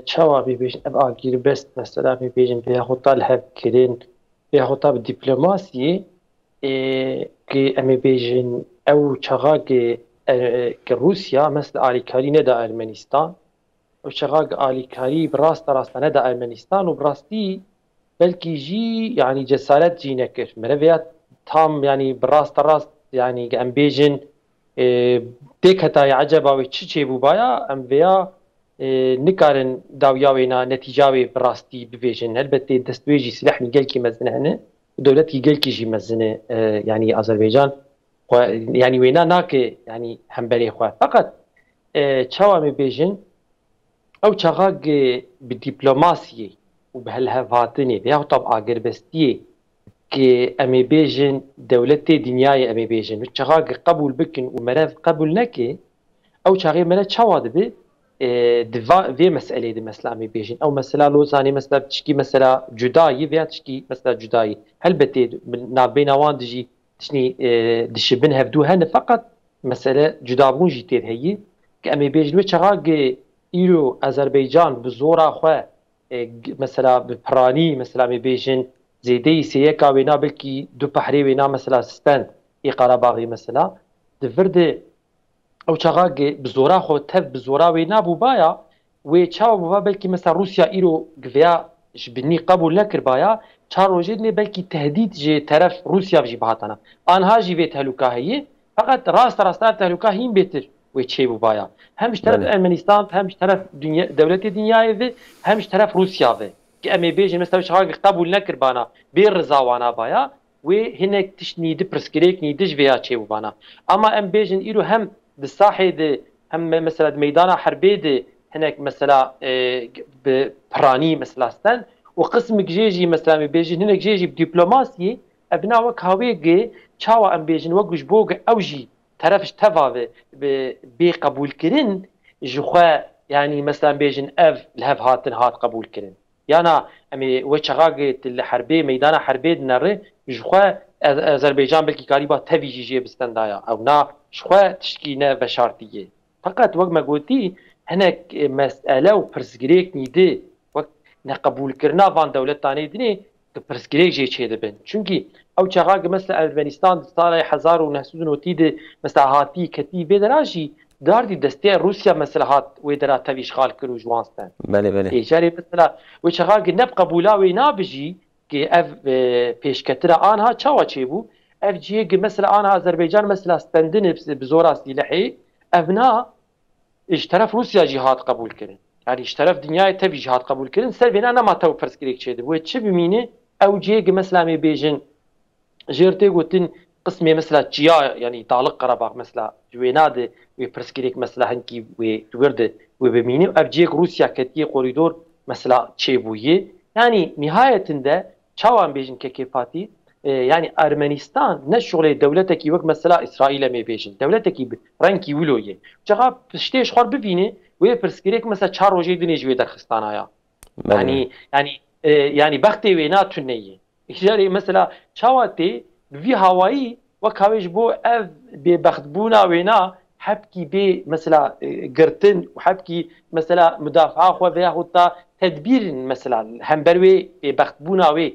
تشاوا بيجن ابقى غير بس مثلا بيجن بها خطه الهب كرين بها خطه بالدبلوماسيه كي امي بيجن او تشاغا كروسيا مثل اليكاري ندا ارمنستان او تشاغا اليكاري براست راست ندا ارمنستان وبراستي بلكي جي يعني جسارت جي نكر مرفيات تام يعني براست راست يعني ام بيجن ديك هتا عجبا وچي بو بايا ام ويا نكارن داوياوينا نتيجاوي براستي بفيجن البته دستويجي سلاح ميجلكي مزنه هنا دولتي جلكي جي مزنه يعني اذربيجان يعني وينا ناك يعني همبري خو فقط تشاوا مي بيجن او تشاغاق بالدبلوماسيه وبهالهفاتني بها طبعا غربستيه كي امي بيجن دولتي دنياي امي بيجن وتشاغاق قبول بكن ومرض قبول نكي او تشاغي منا تشاواد بي دفا في مساله دي مثلا امي بيجن او مثلا لوزاني مثلا تشكي مثلا جداي فيها تشكي مثلا جداي هل بتي نابين وان دجي تشني دشبن هفدو هن فقط مساله جدابون جيتير هي كامي بيجن وتشاغاق ايرو اذربيجان بزورا خو مثلا ببراني مثلا امي بيجن زيدي سيكا وينا بلكي دو بحري وينا مثلا سبند اي قراباغي مثلا دفرد او تشاغاق بزورا خو تف بزورا وينا بو بايا و تشاو بو بلكي مثلا روسيا ايرو غفيا جبني قبول نكر بايا تشارو جدني بلكي تهديد جي طرف روسيا بجي بهاتنا انها جي بيت هلوكا هي فقط راست تهلوكا هين بيتر و تشي بو بايا همش طرف ارمنستان همش طرف دنيا دولة دنيا همش طرف روسيا في امي بيجي مثلا شغال قبول نكر بانا بير رضاوانا بايا وهناك تشني دبرسكريك ني دج فيها تشي بانا اما ام بيجن ايرو هم بالصاحي هم مثلا ميدان حربي دي هناك مثلا ببراني مثلا استن وقسم جيجي مثلا بيجي هناك جيجي بدبلوماسي ابناء وك هاويجي تشاوا ام بيجن وجوش بوغ اوجي طرفش تفا بقبول كرين جخوا يعني مثلا بيجن اف الهف هات قبول كرين يانا امي وشغاقه الحربي ميدان حربي دنره جخوا اذربيجان بلكي قريبا تفي جي بستندايا او نا شخوا تشكينا بشارتيه فقط وقت ما قلتي هناك مساله وبرسجريك نيدي وقت نقبول كرنا فان دولت تاني دني برسجريك جي تشي دبن چونكي او چغاق مثلا افغانستان سال 1990 مثلا هاتي كتيبه دراجي داردي دستي روسيا مثلا هات ويدرا تبي اشغال كرو جوانستان بله بله ايجاري مثلا وچغاق نبقى بولاوي نابجي كي اف بيشكترا انها تشاوا تشيبو اف جي مثلا انها اذربيجان مثلا استندن بزورا سلاحي ابناء اشترف روسيا جهاد قبول كرن يعني اشترف دنيا تبي جهاد قبول كرن سر انا ما تو فرسكريك تشيد بو تشي بمينه او جي مثلا مي بيجن جيرتي قلتن قسمي مثلا جيا يعني تعلق قرباق مثلا جويناد وبرسكريك مثلا هنكي وورد وبمينه ابجيك روسيا كتي كوريدور مثلا تشيبويه يعني نهايه ده چاوان بيجن كيفاتي يعني ارمنستان نشغل دولتك وقت مثلا اسرائيل مي بيجن دولتك رانكي ولويه جغا بشتيش خور ببينه وي برسكريك مثلا 4 روجي دني جوي درخستانايا يعني بختي وينات تنيه اجاري مثلا چاواتي في هواي وكاويش بو اف ببختبونا وينا حبكي بي مثلا قرتن وحبكي مثلا مدافعه خو بياخذ تدبير مثلا همبروي بختبونا وي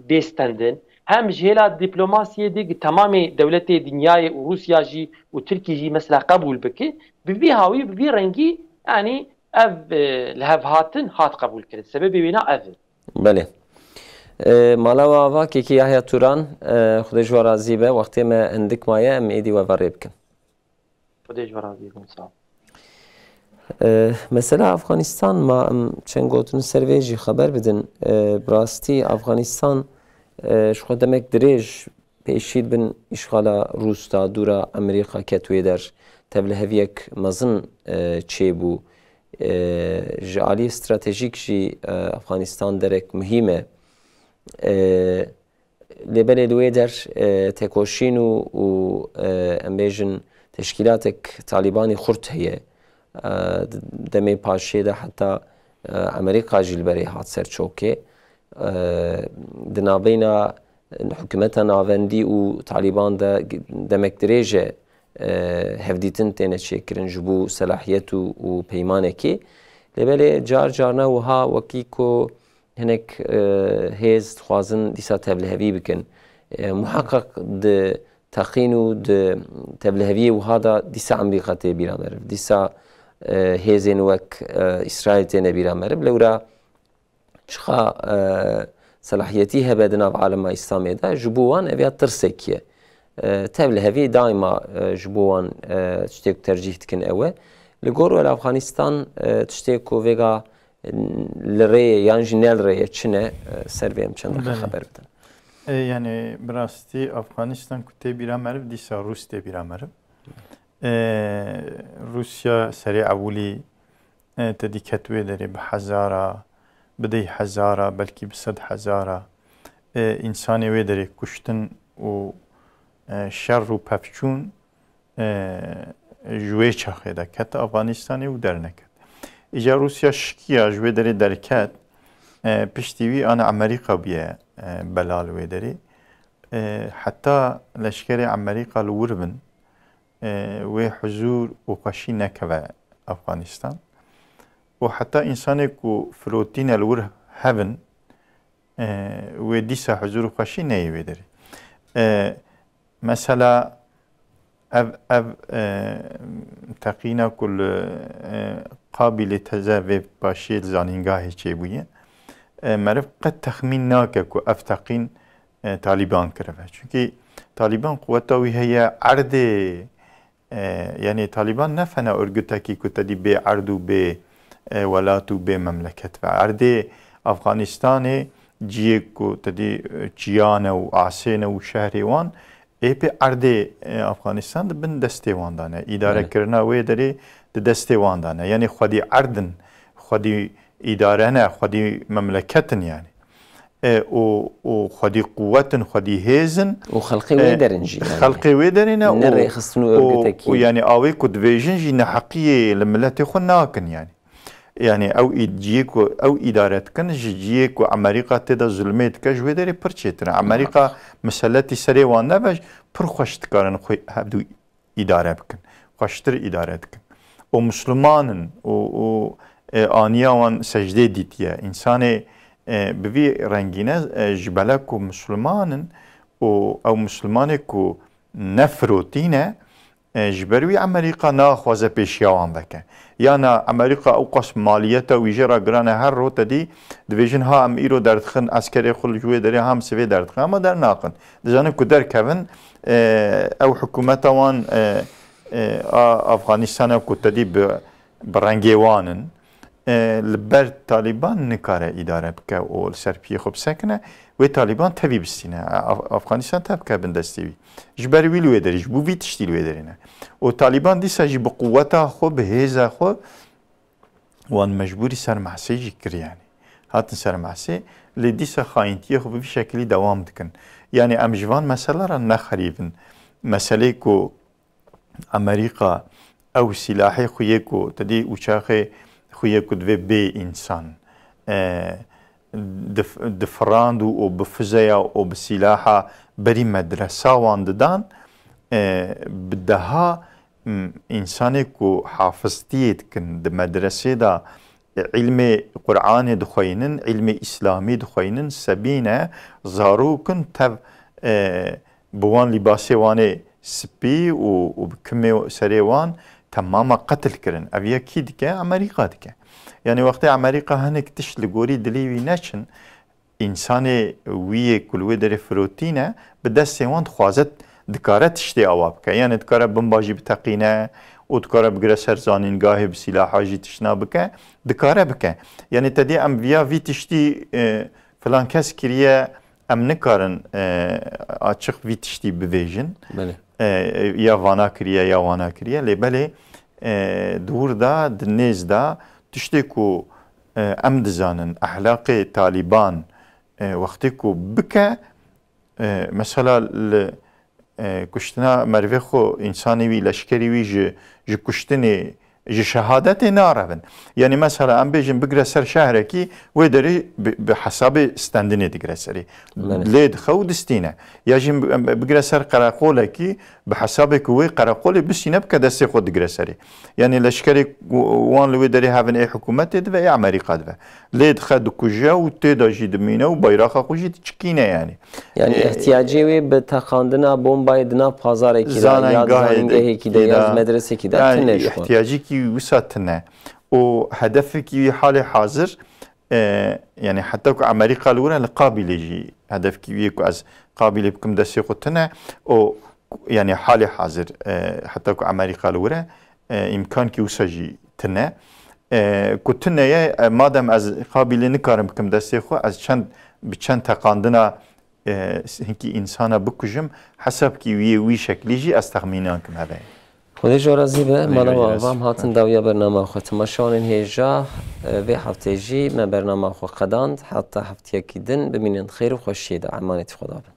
بيستندن هم جهلا دبلوماسيه دي تمام دولت دنياي وروسيا جي وتركي جي مثلا قبول بكي ببي هاوي ببي رنگي يعني اف لهف هاتن هات قبول كرد سبب بينا اف بله مالا واوا كيكي يحيى توران خدي جو راضي به وقت ما عندك مايا ام ايدي وفري بكن خدي جو راضي بكن صح مثلا افغانستان ما چند گوتن سرویجی خبر بدن براستی افغانستان شو demek دريج پیشید بن اشغال روس تا دورا امریکا کتوی در تبلهویک مزن چه بو جعلی استراتژیک جی افغانستان درک مهمه لبنان دوی در تکوشین و امبیجن تشکیلاتک طالبانی خورد هیه دمی پاشه ده حتی امریکا جلبری هات سر چوکه دنابینا حکومت ناوندی و طالبان ده دمک دریجه هفدیتن تینه چکرن جبو صلاحیت و پیمانه که لبنان جار جارنا وها وکیکو هناك هيز خوازن ديسا تبلهوي بكن محقق د تقينو د تبلهوي وهذا ديسا امريكا تي بيرا مرف ديسا هيزين وك اسرائيل تي بيرا مرف لورا شخا صلاحيتي هبدنا بعالم اسلامي دا جبوان ابيا ترسكيه تبلهوي دائما جبوان تشتيك ترجيح تكن اوه لغور افغانستان تشتيكو فيغا لري يعني جنال ري چنه سربيم چند خبر بدن يعني براستي افغانستان كتي بيرا مرف ديسا روس تي بيرا مرف روسيا سريع اولي تدي كتوي دري بحزارة بدي حزارة بلكي بصد حزارة انساني ويدري كشتن و شر و پفچون جوه چاخه ده کت افغانستاني و درنكت إجا روسيا شكيا جوه داري دركات پشتیوی آن امریکا بیه بلال ویداری حتی لشکر امریکا لور بن و حضور و قشی نکوه افغانستان و حتی انسانی که فروتین لور هفن و دیسا حضور و قشی نی ویداری مثلا اف تقینا کل قابل تزاوی باشی زانینگاهی چه بویه مرف قد تخمین ناکه که افتقین طالبان کرده چونکه طالبان قوتاوی هیا عرض یعنی طالبان نفنا ارگوتاکی که تدی به عرض و به ولات و به مملکت و عرض افغانستان جیه که تدی جیان و آسین و شهری وان ایپی اردی افغانستان دبن دسته واندانه اداره کرنا وی داری دسته واندانه یعنی خودی اردن خودی اداره نه خودی مملکتن یعنی و خودی قوتن خودی هیزن و خلقی وی درنجی خلقی وی درینه نره خستنو ارگتکی و یعنی آوی کد ویژن جی نحقیه لملت خود ناکن yani ew idare dikin ji ciyê ku Amerîka têda zulmê dike ji wê derê pir çêtir e. Amerîka miseletî serê wan nebe pir xweş dikarin hevdû idare bikin. Xweştir idare dikin. O Müslümanın o aniya wan secdê dîtiye. İnsanê bi vî rengîne ji belek ku Müslümanın ew Müslümanê ku nefrotîne ji ber wî Amerîka naxwaze pêşiya wan bike. Yani Amerika o qas maliyeta wîjê ra girane her rota dî dibêjin ha em îro derdixin eskerê xwe li wê derê ham sivê derdixin ama dernaxin. Dizanin ku derkevin ew hikûmeta wan Afganistanê ku tedî bi rengê wan in li ber Taliban nikare idare bike û li ser piyê xwe bisekine wê Taliban tevî bistîne. Afganistan tev bike bin destê wî. Ji ber wî li wê derê ji bo vî tiştî li wê derê ne. O Taliban dîsa jî bi quweta xwe bi hêza xwe wan mecbûrî ser mehsê jî kir yani. Hatin ser mehsê lê dîsa xayîntiyê xwe bi vî şekilî dewam dikin. Yani em ji van meseleran nexerîbin. Meselê ku Amerîka ew silahê xwe yê ku tedî uçaxê xwe yê ku divê bê însan difirand û bi fizeya û bi silaha berî medresa wan didan bi deha insanê ku hafiztiyê dikin di medresê da ilmê Qur'anê dixweynin, ilmê İslamî dixweynin, sebîne zarokin tev bi wan lîbasê wanê spî û bi kimê serê wan temama qetil kirin. Ev yekî dike, Amerîka dike. Yani wextê Amerîka hinek tişt li gorî dilê wî neçin, insanê wî yê ku li wê derê firotîne bi destê wan dixwaze dikare tiştê awa bike. Yani dikare bomba jî biteqîne û dikare bigire ser zanîngahê bi silaha jî tişna bike, dikare bike. Yani tedî em viya vî tiştî filan kes kiriye em nikarin açık vî tiştî bivêjin. Ya vana kiriye ya wana kiriye. Lê belê dûr da di nêz da tiştê ku em dizanin ehlaqê Taliban wextê ku bike mesela li kuştina mervê xwe insanê wî leşkerî wî ji kuştinê ji şehadetê narevin. Yani mesela em bêjin bigire ser şehrekî wê derê bi hesabê stendinê digire serê. Lê dixe û distîne. Ya jî bigire ser qereqolekî bi hesabê ku wê qereqolê bistîne bike destê xwe digire serê. Yani leşkerê wan li wê derê hevin ê hikûmetê dibe ê Amerîka dibe. Lê dixe dikuje û têda jî dimîne û bayraxa xwe jî diçikîne yani. Yani ihtiyacê wê bi teqandina bombayê di nav pazarekî de ya zanîngehekî de ya medresekî de tune ji xwe. İhtiyacekî wisa tune. O hedefekî halê hazır yani hatta ku Amerîka li were li Qabilê jî hedefkî wî ku ez Qabilê bikim destê xwe tune o yani halê hazır hatta ku Amerîka li were imkankî wisa jî tune. Ku tuneye madem ez Qabilê nikarim bikim destê xwe ez bi çend teqandina hinkî insana bikujim hesabkî wî şeklî jî ez texmînan kim hebe. خودی جارازی به مالا و عوام هاتن داویا برنامه خود تماشاون هیجا و هفته جی من برنامه خود قداند حتی هفته یکی دن ببینید خیر و خوشی دا امانت خدا بن